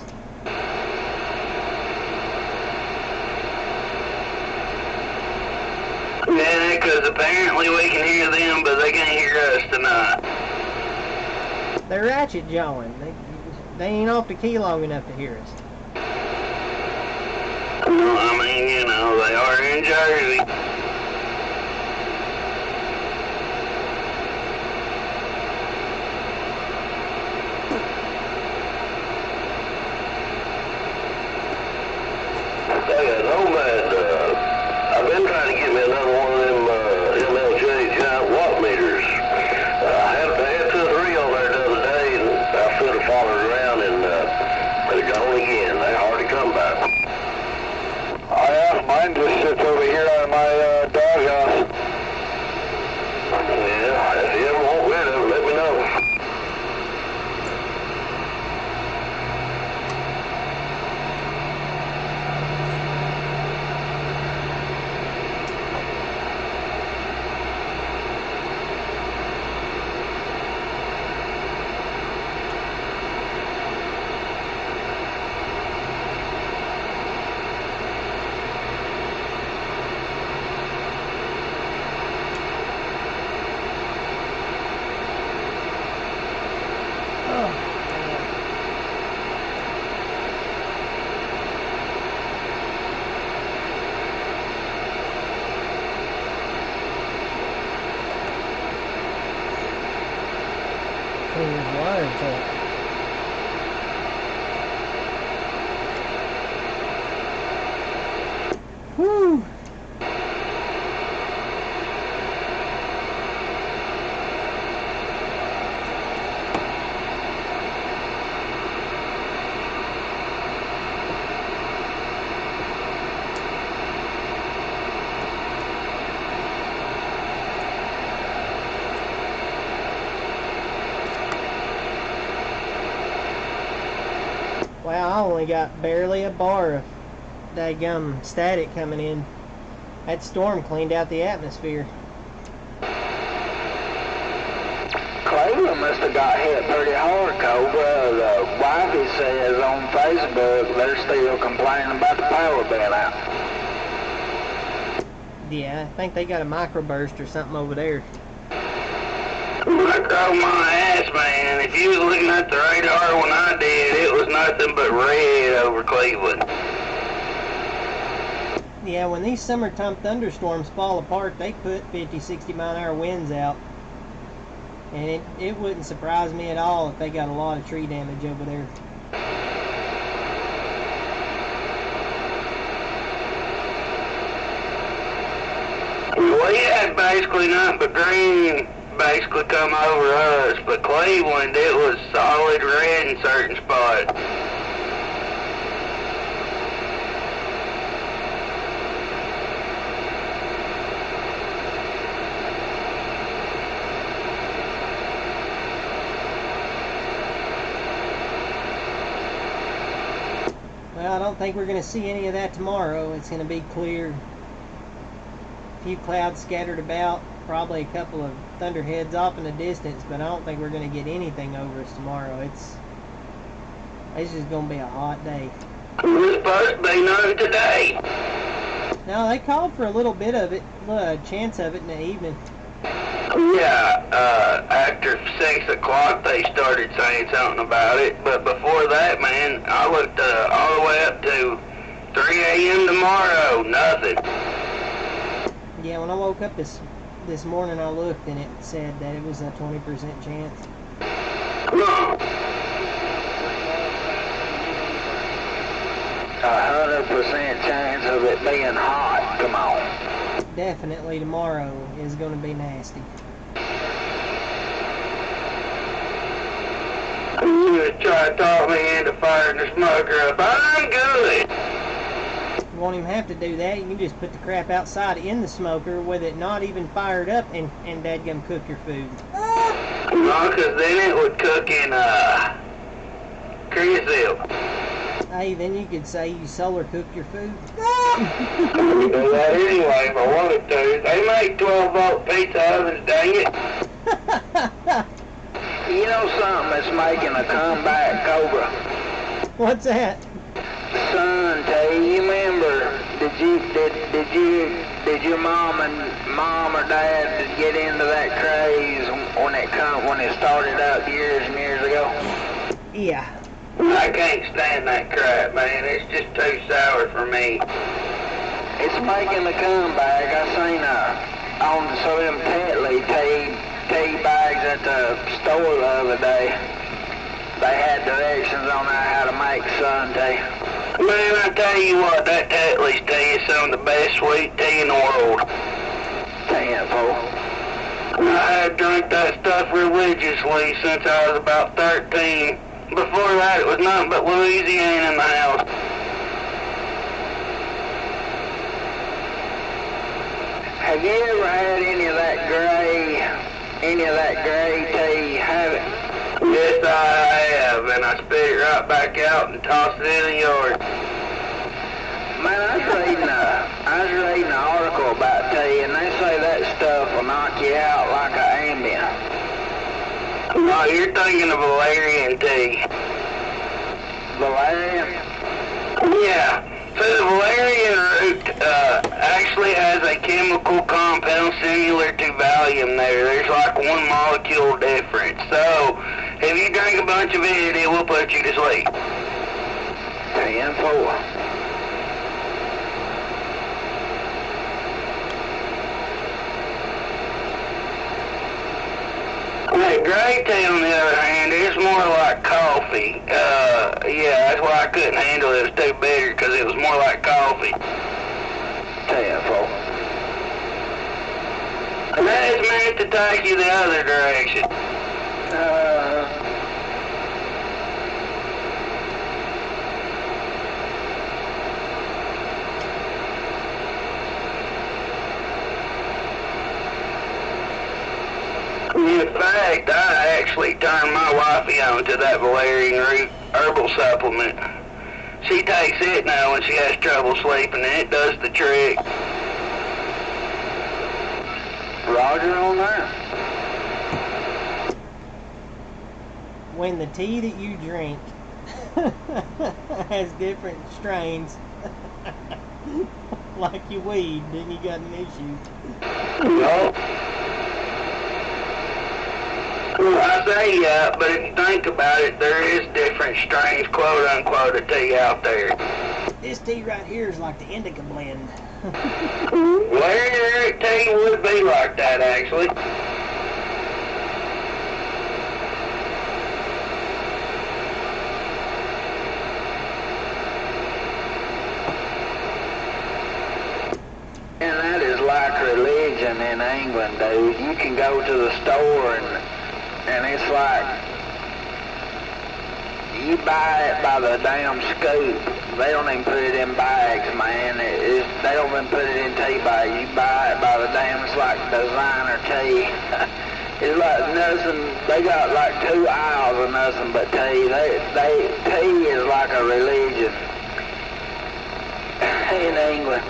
Yeah, because apparently we can hear them, but they can't hear us tonight. They're ratchet jawing. They ain't off the key long enough to hear us. Well, I mean, you know, they are in Jersey. Hey, Nomad, I've been trying to get me another one of them MLJ giant watt meters. I had 2 or 3 on there the other day, and I should have followed around, and they're gone again. They're hard to come by. Mine just sits over here on my doghouse. Yeah, if you ever want rid of them, let me know. Clean his wires up. Whew. Wow, I only got barely a bar of daggum static coming in. That storm cleaned out the atmosphere. Cleveland must have got hit pretty hard, Cobra. The wifey says on Facebook they're still complaining about the power being out. Yeah, I think they got a microburst or something over there. Micro my ass, man. If you was looking at the radar when I did, it was nothing but red over Cleveland. Yeah, when these summertime thunderstorms fall apart, they put 50, 60 mile an hour winds out. And it wouldn't surprise me at all if they got a lot of tree damage over there. We had basically nothing but green basically come over us, but Cleveland, it was solid red in certain spots. Well, I don't think we're going to see any of that tomorrow. It's going to be clear. A few clouds scattered about. Probably a couple of thunderheads off in the distance, but I don't think we're going to get anything over us tomorrow. It's just going to be a hot day. It's supposed to be none today. No, they called for a little bit of it, a chance of it in the evening. Yeah, after 6 o'clock they started saying something about it, but before that, man, I looked all the way up to 3 a.m. tomorrow, nothing. Yeah, when I woke up this morning, I looked and it said that it was a 20% chance. No. 100% chance of it being hot. Come on. Definitely tomorrow is going to be nasty. You just try to talk me into firing the smoker up. I'm good. You won't even have to do that. You can just put the crap outside in the smoker with it not even fired up and dadgum cook your food. No, because then it would cook in creosote. Hey, then you could say you solar cooked your food. I would do that anyway if I wanted to. They make 12-volt pizza ovens, dang it. You know something that's making a comeback, Cobra? What's that? Son, Tay, you remember? Did your mom or dad get into that craze when it started up years and years ago? Yeah. I can't stand that crap, man. It's just too sour for me. It's making a comeback. I seen on some of them Tetley tea bags at the store the other day. They had directions on how to make Sunday. Man, I tell you what, that Tetley's tea is some of the best sweet tea in the world. Tenfold. I had drank that stuff religiously since I was about 13. Before that, it was nothing but Louisiana in the house. Have you ever had any of that gray tea? Have it? Yes, I have, and I spit it right back out and toss it in the yard. Man, I was reading an article about tea, and they say that stuff will knock you out like an Ambien. Oh, you're thinking of valerian tea. Valerian? Yeah. So the valerian root actually has a chemical compound similar to Valium there. There's like one molecule difference. So if you drink a bunch of it, it will put you to sleep. 10-4. That gray tea, on the other hand, is more like coffee. Yeah, that's why I couldn't handle it. It was too bitter because it was more like coffee. 10-4. And that is meant to take you the other direction. In fact, I actually turned my wifey on to that valerian root herbal supplement. She takes it now when she has trouble sleeping, and it does the trick. Roger on that. When the tea that you drink has different strains, like your weed, then you got an issue. No. I say yeah, but if you think about it, there is different strains, quote unquote, of tea out there. This tea right here is like the indica blend. Valerian root tea would be like that, actually. And that is like religion in England, dude. You can go to the store and it's like you buy it by the damn scoop. They don't even put it in bags, man. They don't even put it in tea bags. You buy it by the damn, it's like designer tea. It's like nothing. They got like 2 aisles of nothing but tea. Tea is like a religion. England?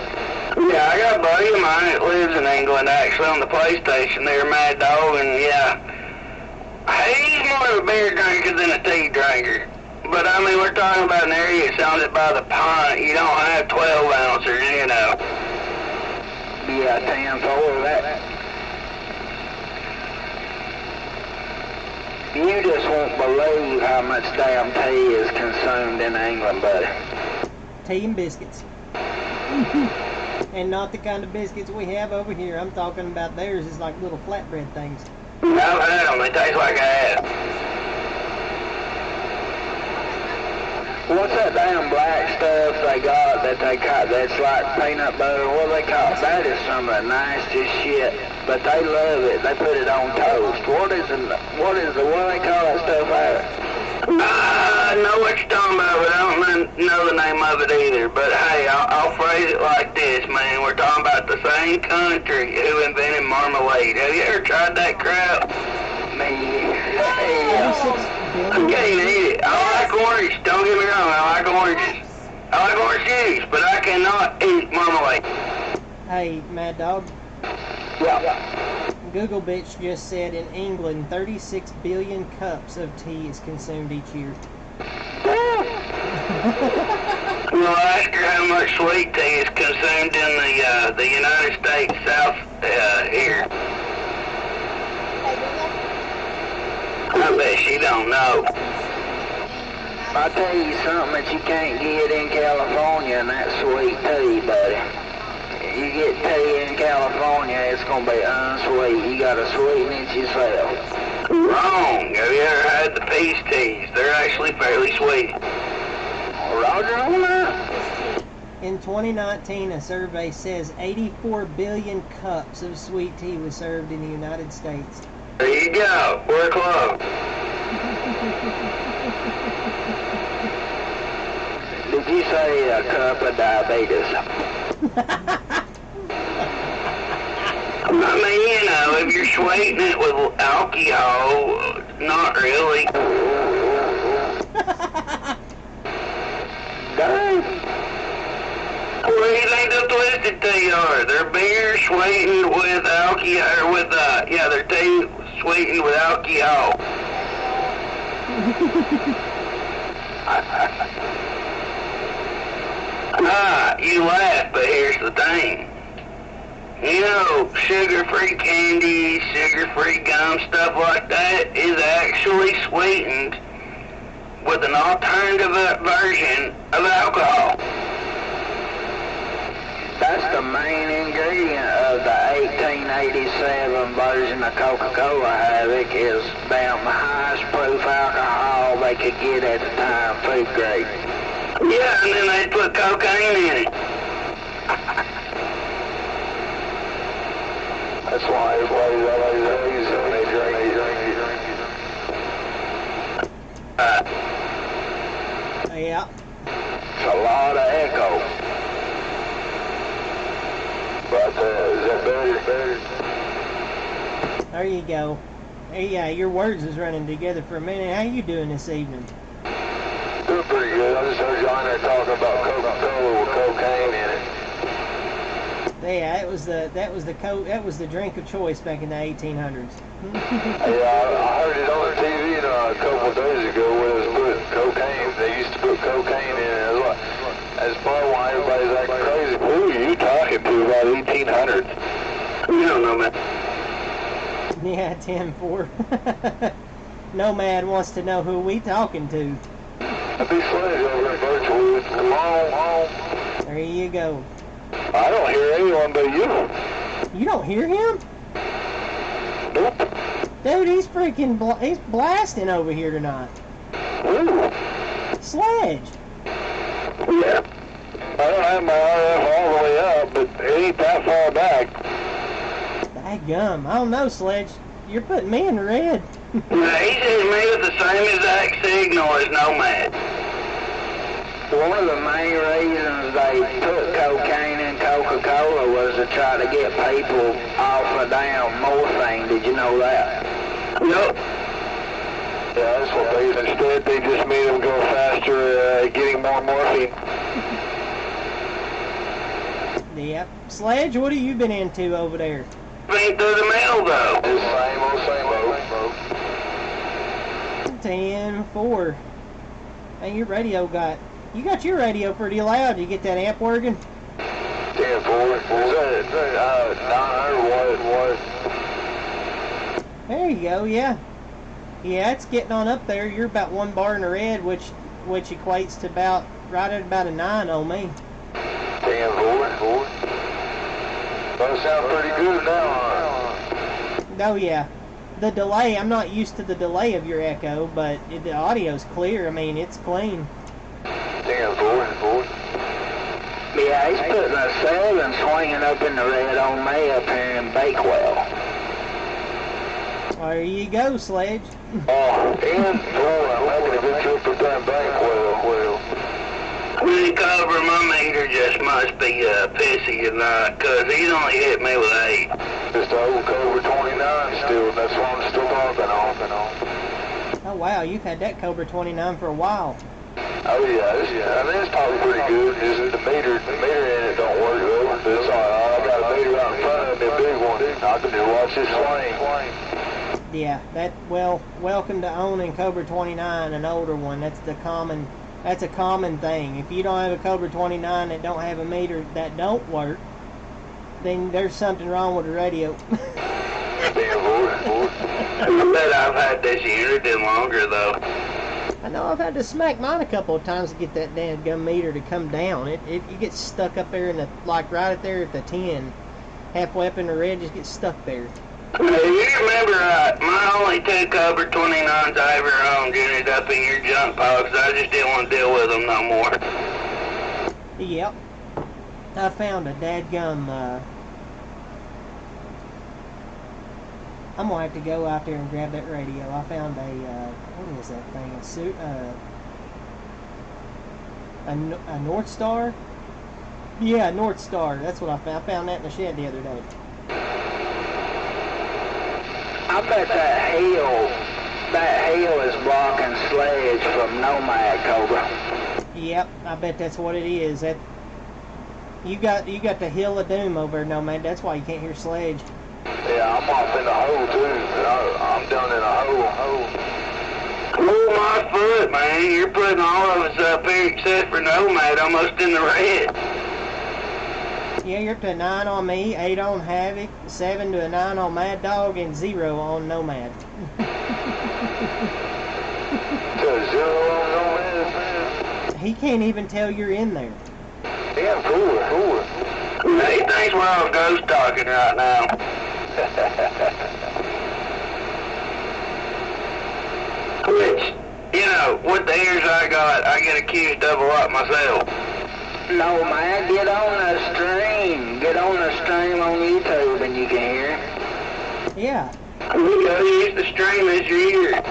Yeah, I got a buddy of mine that lives in England, actually, on the PlayStation there, Mad Dog, and yeah, he's more of a beer drinker than a tea drinker. But, I mean, we're talking about an area that sells it by the pint. You don't have 12 ounces, you know. Yeah, 10-4 of that. You just won't believe how much damn tea is consumed in England, buddy. Tea and biscuits. And not the kind of biscuits we have over here. I'm talking about theirs is like little flatbread things. I've had them. They taste like ass. What's that damn black stuff they got that they cut that's like peanut butter? What do they call it? That is some of the nastiest shit. But they love it. They put it on toast. What do they call that stuff out? I know what you're talking about, but I don't know the name of it either. But hey, I'll phrase it like this, man. We're talking about the same country who invented marmalade. Have you ever tried that crap? Me. I can't eat it. I like orange. Don't get me wrong. I like oranges. I like orange juice, but I cannot eat marmalade. Hey, Mad Dog. Yeah. Google bitch just said in England 36 billion cups of tea is consumed each year. Well, ask her how much sweet tea is consumed in the United States South here. I bet she don't know. I'll tell you something that you can't get in California, and that's sweet tea, buddy. You get tea in California, it's going to be unsweet. You got to sweeten it yourself. Wrong. Have you ever had the peace teas? They're actually fairly sweet. Roger on that. In 2019, a survey says 84 billion cups of sweet tea was served in the United States. There you go. We're close. Did you say a cup of diabetes? I mean, you know, if you're sweetening it with alcohol, not really. Dang. What do you think the twisted tea are? They're beer sweetened with alcohol, or with, they're tea sweetened with alcohol. You laugh, but here's the thing. You know, sugar-free candy, sugar-free gum, stuff like that is actually sweetened with an alternative version of alcohol. That's the main ingredient of the 1887 version of Coca-Cola Havoc is damn the highest proof alcohol they could get at the time, food grade. Yeah, and then they put cocaine in it. That's why everybody's always lazy when they drink. Yeah. It's a lot of echo. But is that better? There you go. Hey, yeah, your words is running together for a minute. How you doing this evening? Doing pretty good. I just heard you on there talking about Coca-Cola with cocaine in it. Yeah, that was the drink of choice back in the 1800s. Hey, I heard it on the TV a couple of days ago where they was putting cocaine. They used to put cocaine in it. That's probably why everybody's acting crazy. Who are you talking to about 1800s? You don't know, man. Yeah, 10-4. Nomad wants to know who we talking to. I'd be Sledge over in Birchwood. Come on. There you go. I don't hear anyone but you. You don't hear him? Nope. Dude, he's freaking he's blasting over here tonight. Ooh. Sledge. Yeah. I don't have my RF all the way up, but it ain't that far back. Daggum. I don't know, Sledge. You're putting me in the red. Now, he says me with the same exact signal as Nomad. One of the main reasons they put cocaine in Coca-Cola was to try to get people off of damn morphine. Did you know that? Nope. Yeah, that's what instead they just made them go faster, getting more morphine. Yep. Sledge, what have you been into over there? Been through the mail, though. Just same old, same old. 10-4. Hey, your radio you got your radio pretty loud. You get that amp working? 10-4. Is that 900 what? There you go, yeah. Yeah, it's getting on up there. You're about 1 bar in the red, which equates to right at about a 9 on me. 10-4. That sounds pretty good now, huh? Oh, yeah. The delay, I'm not used to the delay of your echo, but the audio's clear. I mean, it's clean. 10-4. Yeah, he's putting a 7 swinging up in the red on me up here in Bakewell. There you go, Sledge. 10-4. I'm making a good trip up there in Bankwell. The cover of my meter just must be pissy tonight, because he's only hit me with 8. Just the old Cobra 29 still, that's what I'm still talking on. Oh, wow, you've had that Cobra 29 for a while. Oh yeah, I mean, it's probably pretty good. Just the meter in it don't work though. It's alright. I got a meter out in front of me, a big one. I can just watch it swing. Yeah, welcome to owning Cobra 29, an older one. That's a common thing. If you don't have a Cobra 29 that don't have a meter that don't work, then there's something wrong with the radio. I bet I've had this unit in longer, though. I know I've had to smack mine a couple of times to get that damn gun meter to come down. It gets stuck up there in the, like right up there at the 10. Halfway up in the red, just gets stuck there. Hey, you remember my only 2 Cobra 29s I ever owned ended up in your junk pile because I just didn't want to deal with them no more. Yep. I found a dadgum, I'm gonna have to go out there and grab that radio. I found what is that thing? A North Star? Yeah, North Star. That's what I found. I found that in the shed the other day. I bet that hill is blocking Sledge from Nomad Cobra. Yep, I bet that's what it is. That you got the hill of doom over there, Nomad. That's why you can't hear Sledge. Yeah, I'm off in the hole too. I'm down in a hole. Oh my foot, man! You're putting all of us up here except for Nomad almost in the red. Yeah, you're up to a 9 on me, 8 on Havoc, 7 to a 9 on Mad Dog, and 0 on Nomad. To 0 on Nomad? He can't even tell you're in there. Damn, cool. He thinks we're all ghost talking right now. Which, with the ears I get accused of a lot myself. No, man, get on the stream. Get on the stream on YouTube and you can hear. Yeah. You gotta use the stream as your ear.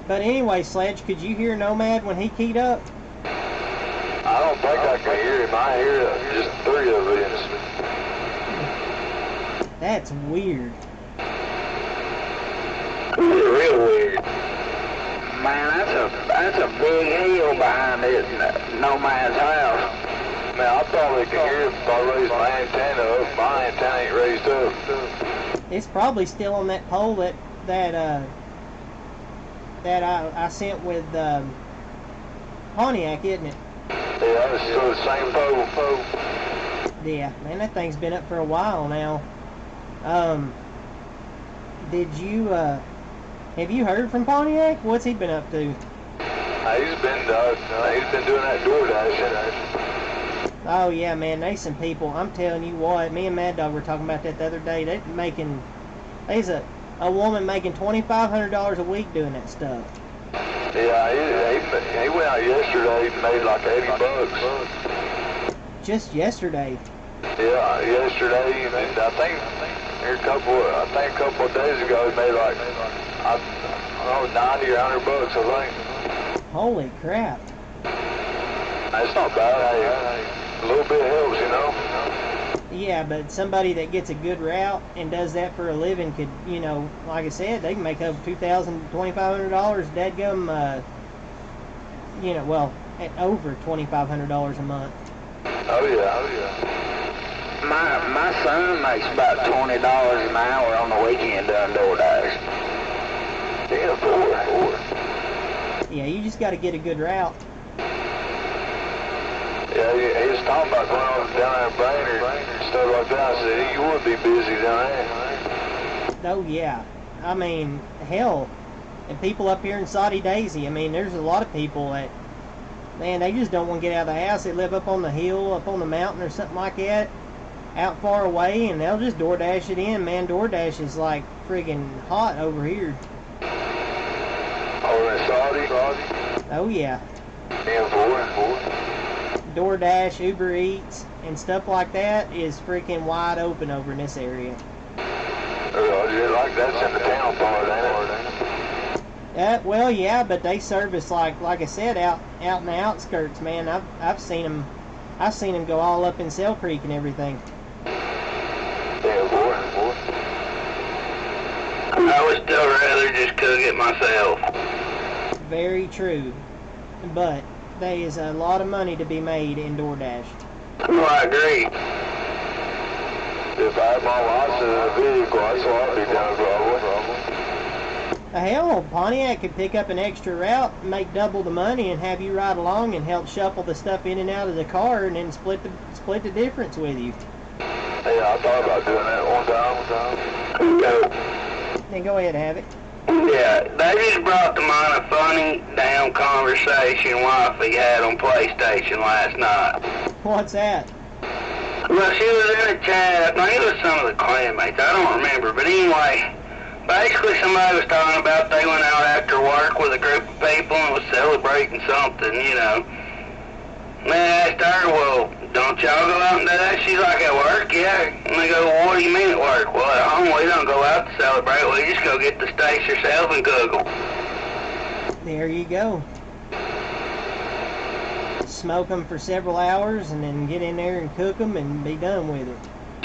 But anyway, Sledge, could you hear Nomad when he keyed up? I don't think I can hear him. I hear just 3 of them. That's weird. Real weird. Man, that's a big hill behind it, Nomad's house. Man, I probably can hear him if I raise my antenna up. My antenna ain't raised up. It's probably still on that pole that I sent with Pontiac, isn't it? Yeah, it's still the same pole. Yeah, man, that thing's been up for a while now. Did you have you heard from Pontiac? What's he been up to? He's been doing that DoorDash. Oh yeah, man, they some people. I'm telling you what, me and Mad Dog were talking about that the other day. There's a woman making $2,500 a week doing that stuff. Yeah, he went out yesterday and made like $80. Just yesterday. Yeah, yesterday, and I think a couple of days ago he made like 90 or $100, I think. Holy crap! That's not bad. Hey, a little bit helps, Yeah, but somebody that gets a good route and does that for a living could, you know, like I said, they can make over $2,000, $2,500 dadgum, you know, well, at over $2,500 a month. Oh yeah, oh yeah. My son makes about $20 an hour on the weekend doing DoorDash. Damn, four. Yeah, you just got to get a good route. Yeah, he was talking about going on down there in Brainerd and stuff like that. I said, you would be busy down there. Oh, yeah. I mean, hell, and people up here in Saudi Daisy, I mean, there's a lot of people that, man, they just don't want to get out of the house. They live up on the hill, up on the mountain or something like that, out far away, and they'll just DoorDash it in. Man, DoorDash is like friggin' hot over here. Over in Saudi? Oh, yeah. Damn, four. DoorDash, Uber Eats, and stuff like that is freaking wide open over in this area. Like that's in the town part, ain't it? Well, yeah, but they service like I said, out in the outskirts, man. I've seen them go all up in Cell Creek and everything. Damn, boy. I would still rather just cook it myself. Very true, but there is a lot of money to be made in DoorDash. Well, I agree. If I had my license in a vehicle, that's what I'd be doing probably. Hell, Pontiac could pick up an extra route, make double the money, and have you ride along and help shuffle the stuff in and out of the car, and then split the difference with you. Yeah, I thought about doing that one time. No. Then go ahead, have it. Yeah, they just brought to mind a funny damn conversation Wifey had on PlayStation last night. What's that? Well, she was in a chat. I think it was some of the clanmates. I don't remember. But anyway, basically somebody was talking about they went out after work with a group of people and was celebrating something, you know. And I asked her, well, don't y'all go out and do that? She's like, at work? Yeah. And they go, well, what do you mean at work? Well, at home we don't go out to celebrate. We just go get the steaks yourself and cook them. There you go. Smoke them for several hours and then get in there and cook them and be done with it.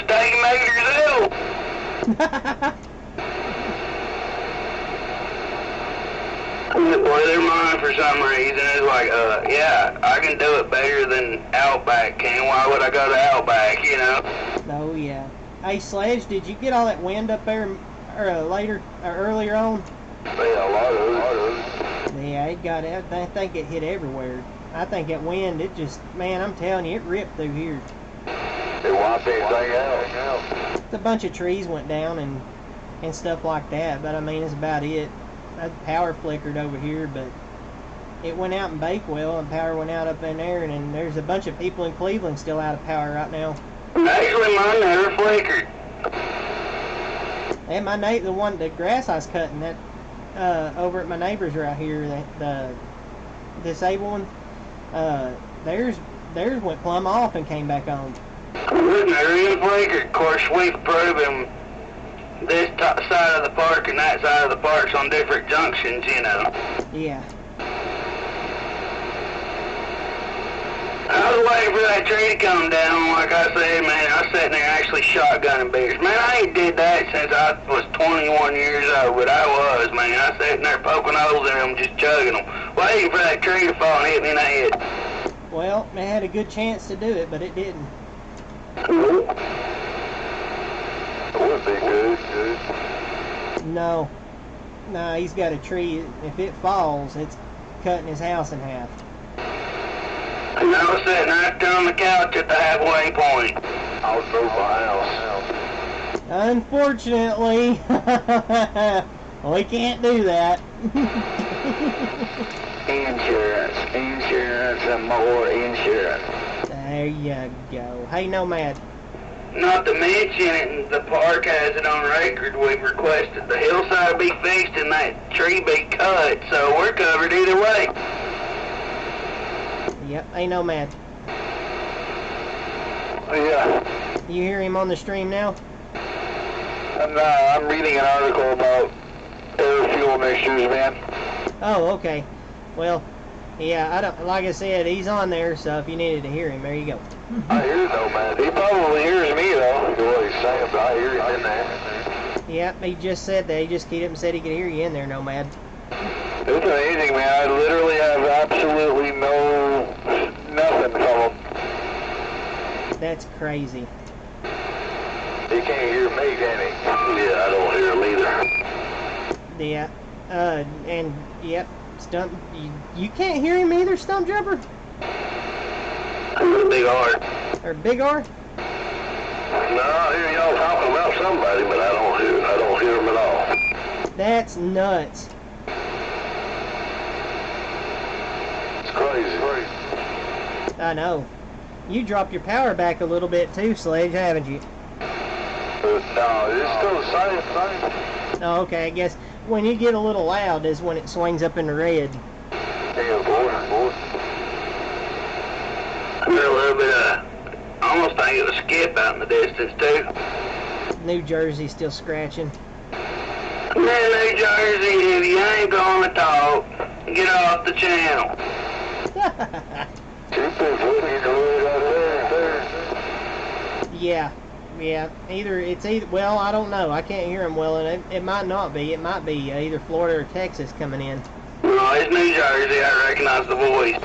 Steak and make yourself. It blew their mind for some reason. It's like, yeah, I can do it better than Outback can. Why would I go to Outback, you know? Oh, yeah. Hey, Sledge, did you get all that wind up there earlier on? Yeah, a lot of it. Yeah, it got it. I think it hit everywhere. I think that wind, it just, man, I'm telling you, it ripped through here. It wiped everything out. A bunch of trees went down and stuff like that, but I mean, it's about it. Power flickered over here, but it went out in Bakewell, and power went out up in there, and then there's a bunch of people in Cleveland still out of power right now. Actually, mine never flickered. And the grass I was cutting, that over at my neighbor's right here, the disabled one, theirs went plumb off and came back on. It never even flickered. Of course, we've proven this side of the park and that side of the park's on different junctions, you know. Yeah. I was waiting for that tree to come down. Like I said, man, I was sitting there actually shotgunning beers. Man, I ain't did that since I was 21 years old, but I was, man. I was sitting there poking holes in them, just chugging them, waiting for that tree to fall and hit me in the head. Well, it had a good chance to do it, but it didn't. It would be good. No, he's got a tree. If it falls, it's cutting his house in half. And I was sitting right there on the couch at the halfway point. I would move my house. Unfortunately, we can't do that. Insurance, and more insurance. There you go. Hey, Nomad. Not to mention it, the park has it on record. We've requested the hillside be fixed and that tree be cut, so we're covered either way. Yep, hey, Nomad. Yeah. You hear him on the stream now? And I'm reading an article about air fuel mixtures, man. Oh, okay. Well, Yeah, I don't. Like I said, he's on there, so if you needed to hear him, there you go. I hear though, man. He probably hears me though. What he's saying, but I hear him in there. Yep, he just said that. He just keyed up and said he could hear you in there, Nomad. It's amazing, man. I literally have absolutely nothing from him. That's crazy. He can't hear me, can he? Yeah, I don't hear him either. Yeah. And yep, Stump. You can't hear him either, Stump Jumper. I'm a big R. Or Big R. No, I hear y'all talking about somebody, but I don't hear them at all. That's nuts. It's crazy. I know. You dropped your power back a little bit too, Sledge, haven't you? No, it's still the same. Oh, okay. I guess when you get a little loud is when it swings up in the red. Yeah, boy. I heard a little bit of, I almost think it was Skip out in the distance too. New Jersey still scratching. Man, New Jersey, if you ain't gonna talk, get off the channel. Yeah. Well, I don't know. I can't hear him well, and it might not be. It might be either Florida or Texas coming in. No, it's New Jersey. I recognize the voice.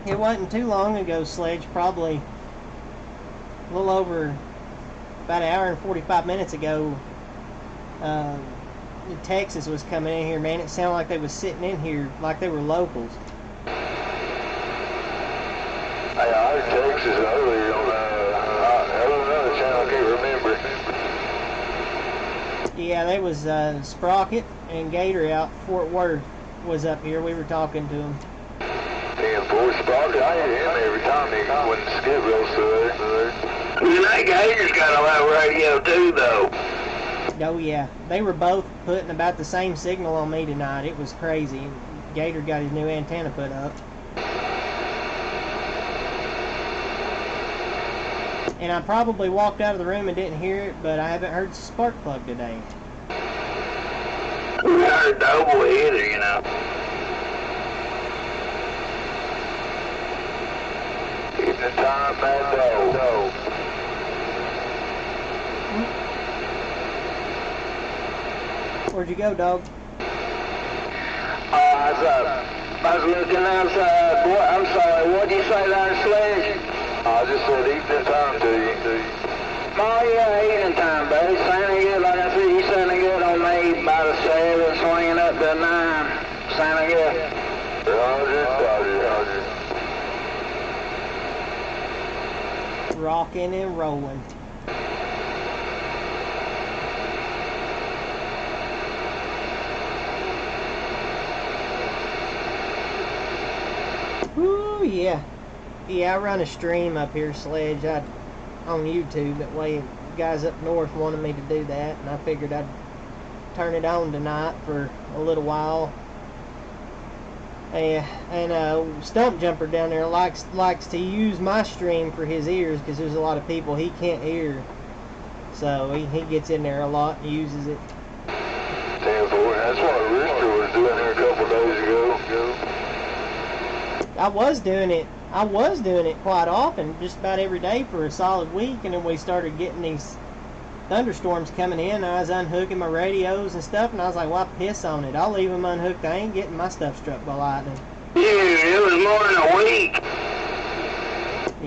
It wasn't too long ago, Sledge, probably a little over about an hour and 45 minutes ago, Texas was coming in here, man. It sounded like they was sitting in here like they were locals. I heard Texas earlier on another channel, I can't remember. Yeah, they was Sprocket and Gator out. Fort Worth was up here. We were talking to them. Damn, boy, Sprocket, I hear him every time when Skip goes through there. That Gator's got a loud radio too, though. Oh yeah, they were both putting about the same signal on me tonight. It was crazy. Gator got his new antenna put up. And I probably walked out of the room and didn't hear it, but I haven't heard spark plug today. I heard Doughboy either, you know. Evening time, man, no. Where'd you go, dog? I was looking outside. Boy, I'm sorry, what'd you say there, Sledge? I just said evening time to you. Oh, yeah, evening time, buddy. Sounding good. Like I said, you sounding good on me by the 7, swinging up to 9. Sounding good. Roger. Rocking and rolling. Woo, yeah. Yeah, I run a stream up here, Sledge, on YouTube. That way, guys up north wanted me to do that, and I figured I'd turn it on tonight for a little while. And Stump Jumper down there likes to use my stream for his ears because there's a lot of people he can't hear. So he gets in there a lot and uses it. Damn, boy, that's what Rooster was doing here a couple days ago. I was doing it quite often, just about every day for a solid week, and then we started getting these thunderstorms coming in, and I was unhooking my radios and stuff, and I was like, well, piss on it. I'll leave them unhooked. I ain't getting my stuff struck by lightning. Dude, it was more than a week.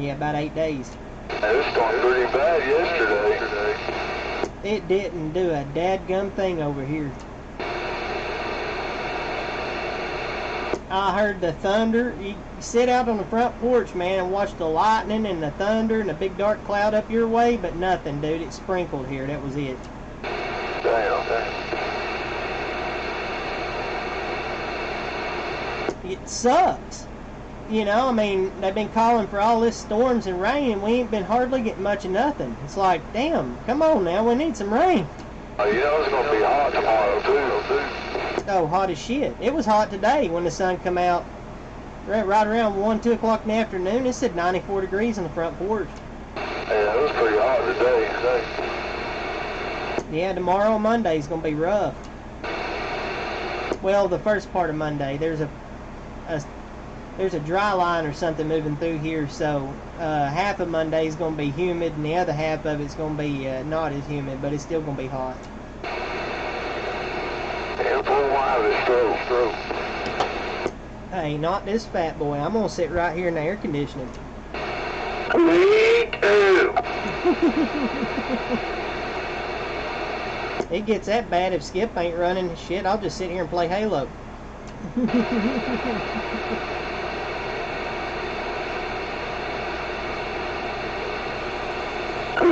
Yeah, about 8 days. It was stormed pretty bad yesterday. It didn't do a dadgum thing over here. I heard the thunder. You sit out on the front porch, man, and watch the lightning and the thunder and the big dark cloud up your way, but nothing, dude. It sprinkled here. That was it. Damn. It sucks. You know, I mean, they've been calling for all this storms and rain, and we ain't been hardly getting much of nothing. It's like, damn, come on now, we need some rain. Oh, you know it's going to be hot tomorrow, too. Oh, hot as shit. It was hot today when the sun come out right around 1, 2 o'clock in the afternoon. It said 94 degrees on the front porch. Yeah, it was pretty hot today. Yeah, tomorrow, Monday's going to be rough. Well, the first part of Monday, there's a dry line or something moving through here, so half of Monday is going to be humid, and the other half of it's going to be not as humid, but it's still going to be hot. F45 is slow. Hey, not this fat boy. I'm going to sit right here in the air conditioning. Me too. It gets that bad if Skip ain't running. Shit, I'll just sit here and play Halo. Like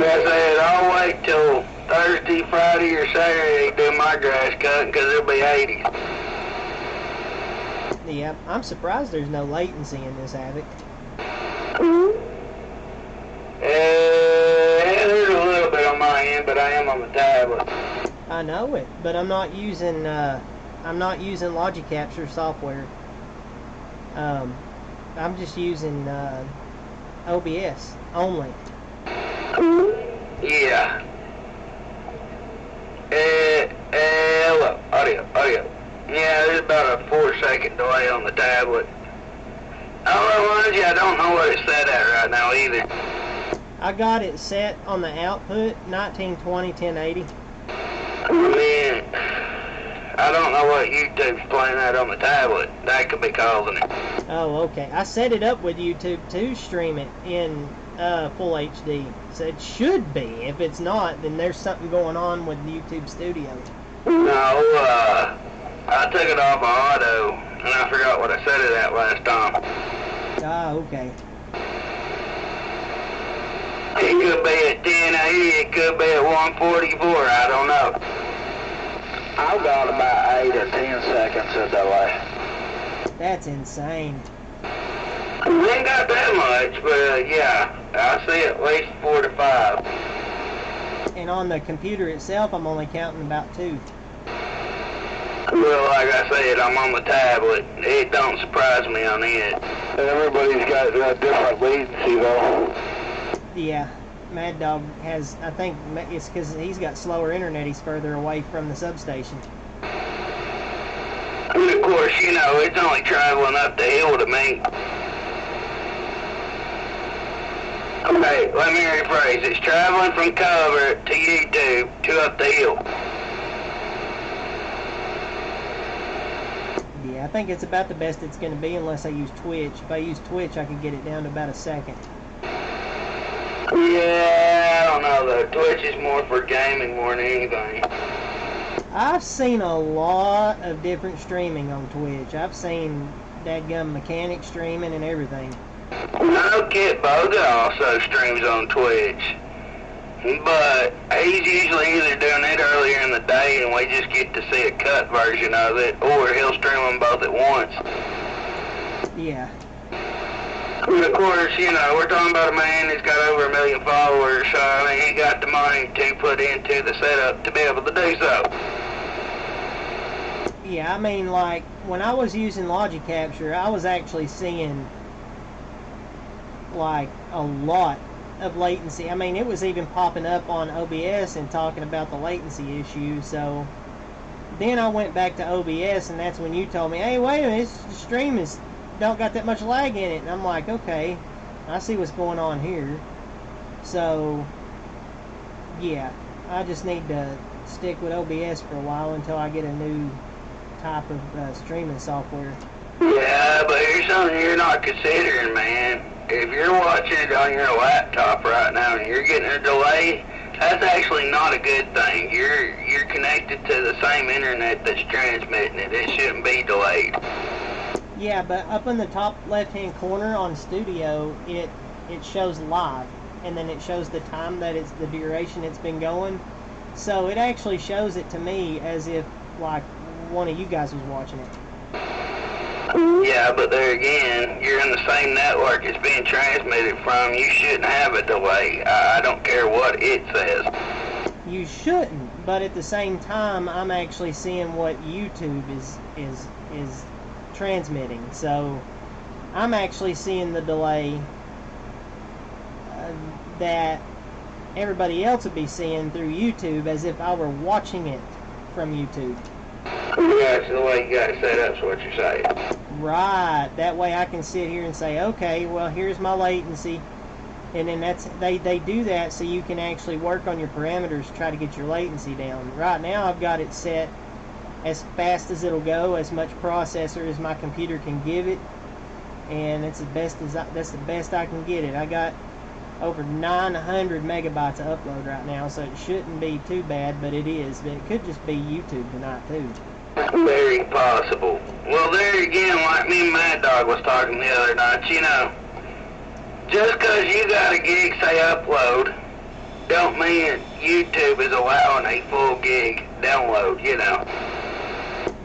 I said, I'll wait till Thursday, Friday, or Saturday to do my grass cutting because it'll be 80. Yeah, I'm surprised there's no latency in this Havoc. There's a little bit on my end, but I am on the tablet. I know it, but I'm not using Logic Capture software. I'm just using OBS only. Yeah. Hello. Audio. Yeah, there's about a 4-second delay on the tablet. I'll remind you, I don't know what it's set at right now either. I got it set on the output 1920 1080. Man, I don't know what YouTube's playing at on the tablet. That could be causing it. Oh, okay. I set it up with YouTube to stream it in full HD. So it should be. If it's not, then there's something going on with YouTube Studio. No, I took it off of auto, and I forgot what I set it at last time. Ah, okay. It could be at 1080, it could be at 144, I don't know. I've got about 8 or 10 seconds of delay. That's insane. We ain't got that much, but yeah, I see at least 4 to 5. And on the computer itself, I'm only counting about 2. Well, like I said, I'm on the tablet. It don't surprise me on it. Everybody's got different latency though. Yeah, Mad Dog has, I think it's because he's got slower internet, he's further away from the substation. And of course, you know, it's only traveling up the hill to me. Okay, let me rephrase. It's traveling from cover to YouTube to up the hill. Yeah, I think it's about the best it's going to be unless I use Twitch. If I use Twitch, I can get it down to about a second. Yeah, I don't know though. Twitch is more for gaming more than anything. I've seen a lot of different streaming on Twitch. I've seen dadgum mechanic streaming and everything. No, Kit Boga also streams on Twitch. But he's usually either doing it earlier in the day and we just get to see a cut version of it, or he'll stream them both at once. Yeah. And of course, you know, we're talking about a man that's got over 1 million followers, so I mean, he got the money to put into the setup to be able to do so. Yeah, I mean, like, when I was using Logic Capture, I was actually seeing, like, a lot of latency. I mean, it was even popping up on OBS and talking about the latency issue, so then I went back to OBS, and that's when you told me, hey, wait a minute, this stream don't got that much lag in it. And I'm like, okay, I see what's going on here. So yeah, I just need to stick with OBS for a while until I get a new type of streaming software. Yeah, but here's something you're not considering, man. If you're watching it on your laptop right now and you're getting a delay, that's actually not a good thing. You're connected to the same internet that's transmitting it. It shouldn't be delayed. Yeah, but up in the top left-hand corner on Studio, it shows live, and then it shows the time that it's the duration it's been going. So it actually shows it to me as if like one of you guys was watching it. Yeah, but there again, you're in the same network it's being transmitted from. You shouldn't have a delay. I don't care what it says. You shouldn't, but at the same time, I'm actually seeing what YouTube is transmitting. So I'm actually seeing the delay that everybody else would be seeing through YouTube as if I were watching it from YouTube. That's the way you got it set up, is what you're saying. Right. That way I can sit here and say, okay, well, here's my latency. And then they do that so you can actually work on your parameters to try to get your latency down. Right now I've got it set as fast as it'll go, as much processor as my computer can give it, and that's the best I can get it. I got over 900 megabytes of upload right now, so it shouldn't be too bad, but it is. But it could just be YouTube tonight too. Very possible. Well, there again, like me and Mad Dog was talking the other night, you know, just because you got a gig, say, upload, don't mean YouTube is allowing a full gig download, you know.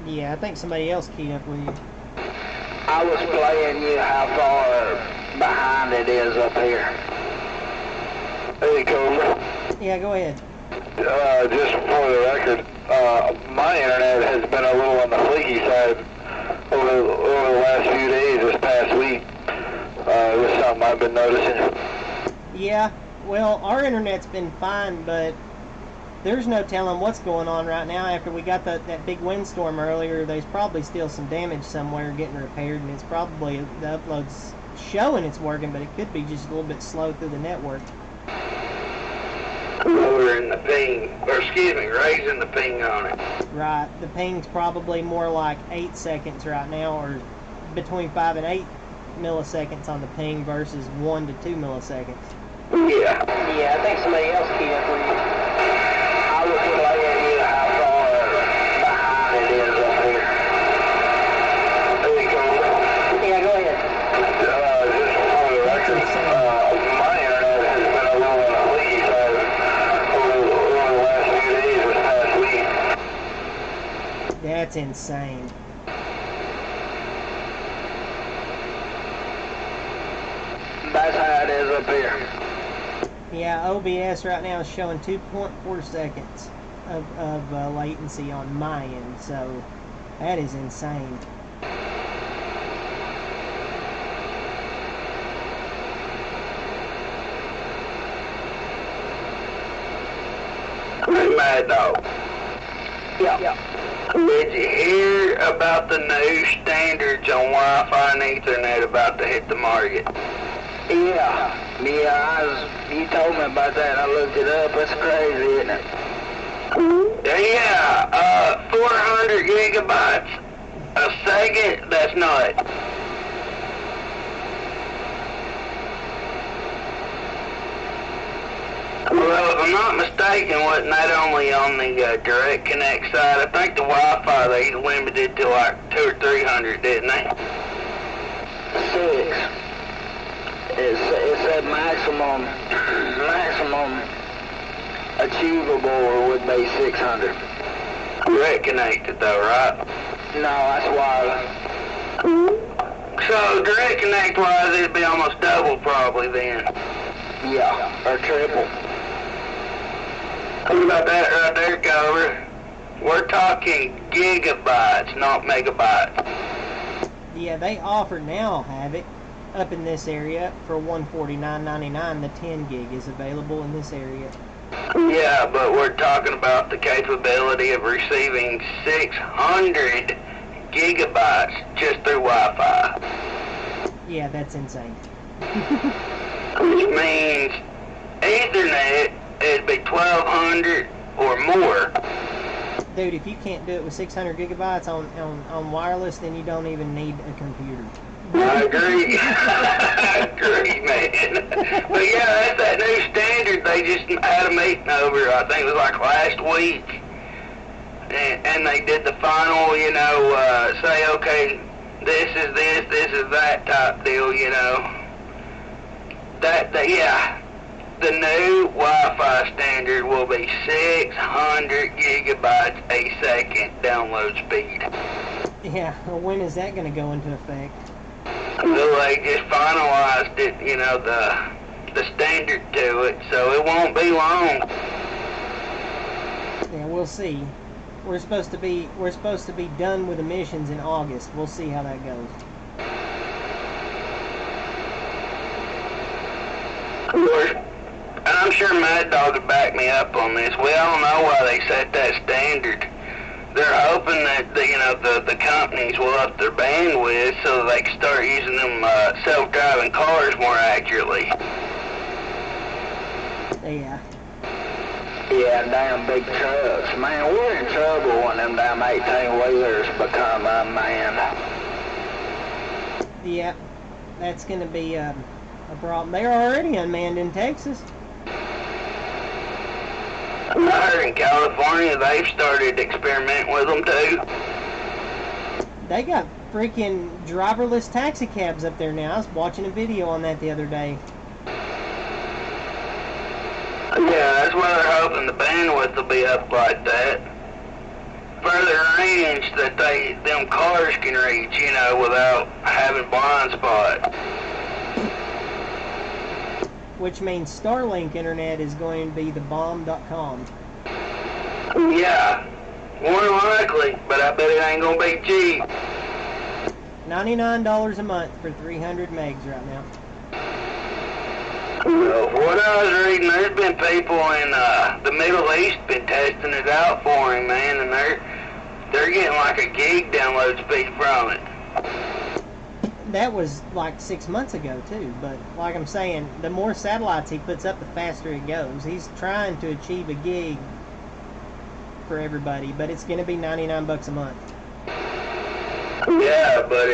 Yeah, I think somebody else keyed up with you. I was playing you how far behind it is up here. Hey, Cobra. Yeah, go ahead. Just for the record, my internet has been a little on the flaky side over the last few days, this past week. This is something I've been noticing. Yeah, well, our internet's been fine, but there's no telling what's going on right now. After we got that big windstorm earlier, there's probably still some damage somewhere getting repaired, and it's probably the upload's showing it's working, but it could be just a little bit slow through the network. Lowering the ping, or excuse me, raising the ping on it. Right, the ping's probably more like 8 seconds right now, or between 5 and 8 milliseconds on the ping versus 1 to 2 milliseconds. Yeah. Yeah, I think somebody else keyed up with you. I was playing you how far behind it is up here. Hey, Cobra. Yeah, go ahead. Just for the record, my internet has been a little on the flaky side over the last few days, this past week. That's insane. That's how it is up here. Yeah, OBS right now is showing 2.4 seconds of latency on my end, so that is insane. Hey, Mad Dog. Yeah. Did you hear about the new standards on Wi-Fi and Ethernet about to hit the market? Yeah, you told me about that. I looked it up. It's crazy, isn't it? Yeah, 400 gigabytes a second, that's nuts. Well, if I'm not mistaken, wasn't that only on the direct connect side? I think the Wi-Fi they limited to like 200 or 300, didn't they? 6. It said maximum achievable would be 600. Direct connected though, right? No, that's wireless. So direct connect wise, it'd be almost double probably then. Yeah, or triple. Think about that right there, Cobra. We're talking gigabytes, not megabytes. Yeah, they offer now have it up in this area for $149.99. The 10 gig is available in this area. Yeah, but we're talking about the capability of receiving 600 gigabytes just through Wi-Fi. Yeah, that's insane. Which means Ethernet, it'd be 1200 or more. Dude, if you can't do it with 600 gigabytes on wireless, then you don't even need a computer. I agree. I agree, man. But yeah, that's that new standard they just had a meeting over, I think it was like last week. And they did the final, you know, say, okay, this is that type deal, you know. Yeah, the new Wi-Fi standard will be 600 gigabytes a second download speed. Yeah, well, when is that going to go into effect? So they just finalized it, you know, the standard to it, so it won't be long. Yeah, we'll see. We're supposed to be done with emissions in August. We'll see how that goes. I'm sure Mad Dog would back me up on this. We all know why they set that standard. they're hoping that the companies will up their bandwidth so that they can start using them self-driving cars more accurately. Yeah. Yeah, damn big trucks. Man, we're in trouble when them damn 18-wheelers become unmanned. Yeah, that's going to be a problem. They're already unmanned in Texas. I heard in California they've started experimenting with them too. They got freaking driverless taxi cabs up there now. I was watching a video on that the other day. Yeah, that's why they're hoping the bandwidth will be up like that. Further range that them cars can reach, without having blind spot. Which means Starlink internet is going to be the bomb.com. Yeah, more than likely, but I bet it ain't gonna be cheap. $99 a month for 300 megs right now. Well, from what I was reading, there's been people in the Middle East been testing it out for him, man, and they're getting like a gig download speed from it. That was like 6 months ago too, but like I'm saying, the more satellites he puts up, the faster it goes. He's trying to achieve a gig for everybody, but it's going to be $99 a month. Yeah, but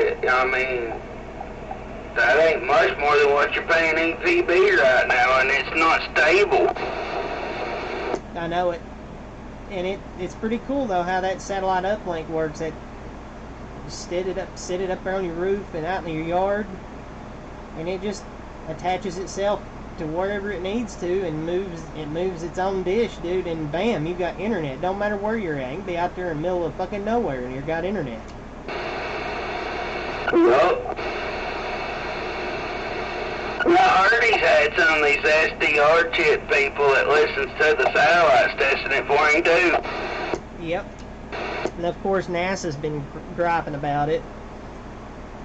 that ain't much more than what you're paying EPB right now, and it's not stable. I know it. And it's pretty cool though how that satellite uplink works. That you sit it up there on your roof and out in your yard, and it just attaches itself to wherever it needs to and moves its own dish, dude, and bam, you got internet. Don't matter where you're at. You can be out there in the middle of fucking nowhere and you got internet. Well, I heard he's had some of these SDR chip people that listens to the satellites testing it for him too. Yep. And of course NASA's been griping about it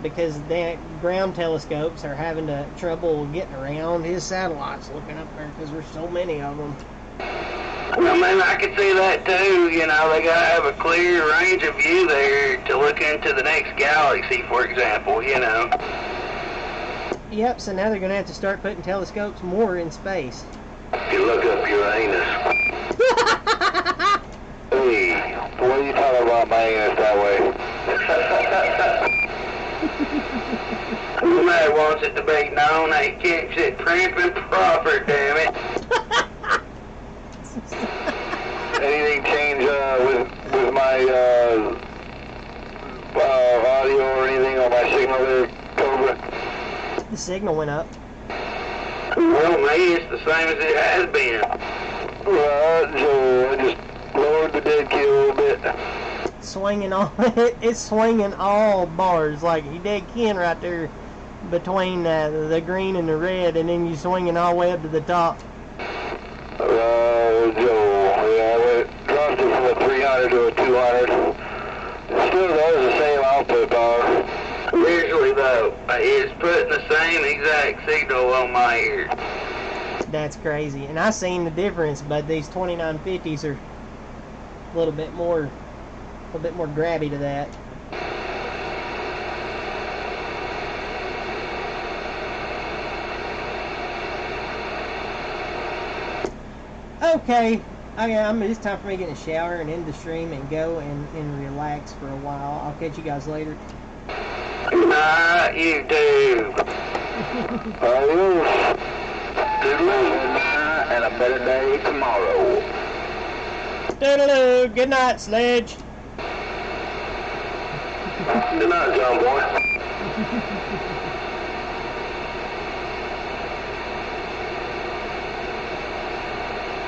because the ground telescopes are having trouble getting around his satellites looking up there because there's so many of them. I mean, I can see that too. They gotta have a clear range of view there to look into the next galaxy, for example, Yep, so now they're going to have to start putting telescopes more in space. You look up Uranus. Hey, what are you talking about my anus that way? Somebody wants it to be known that he keeps it prim and proper, damn it. Anything change with my audio or anything on my signal there, Cobra? The signal went up. Well, me, it's the same as it has been. Right, so I just lowered the dead key a little bit. It's swinging all bars, like you dead keying right there between the green and the red, and then you swinging all the way up to the top. Dropped it from a 300 to a 200. Still does the same output power. Usually, though, it's putting the same exact signal on my ear. That's crazy. And I seen the difference, but these 2950s are a little bit more grabby to that. Okay, it's time for me to get in the shower and end the stream and go and relax for a while. I'll catch you guys later. Good night, you do. Adios. Good night and a better day tomorrow. Toodaloo. Good night, Sledge. Good night, John boy.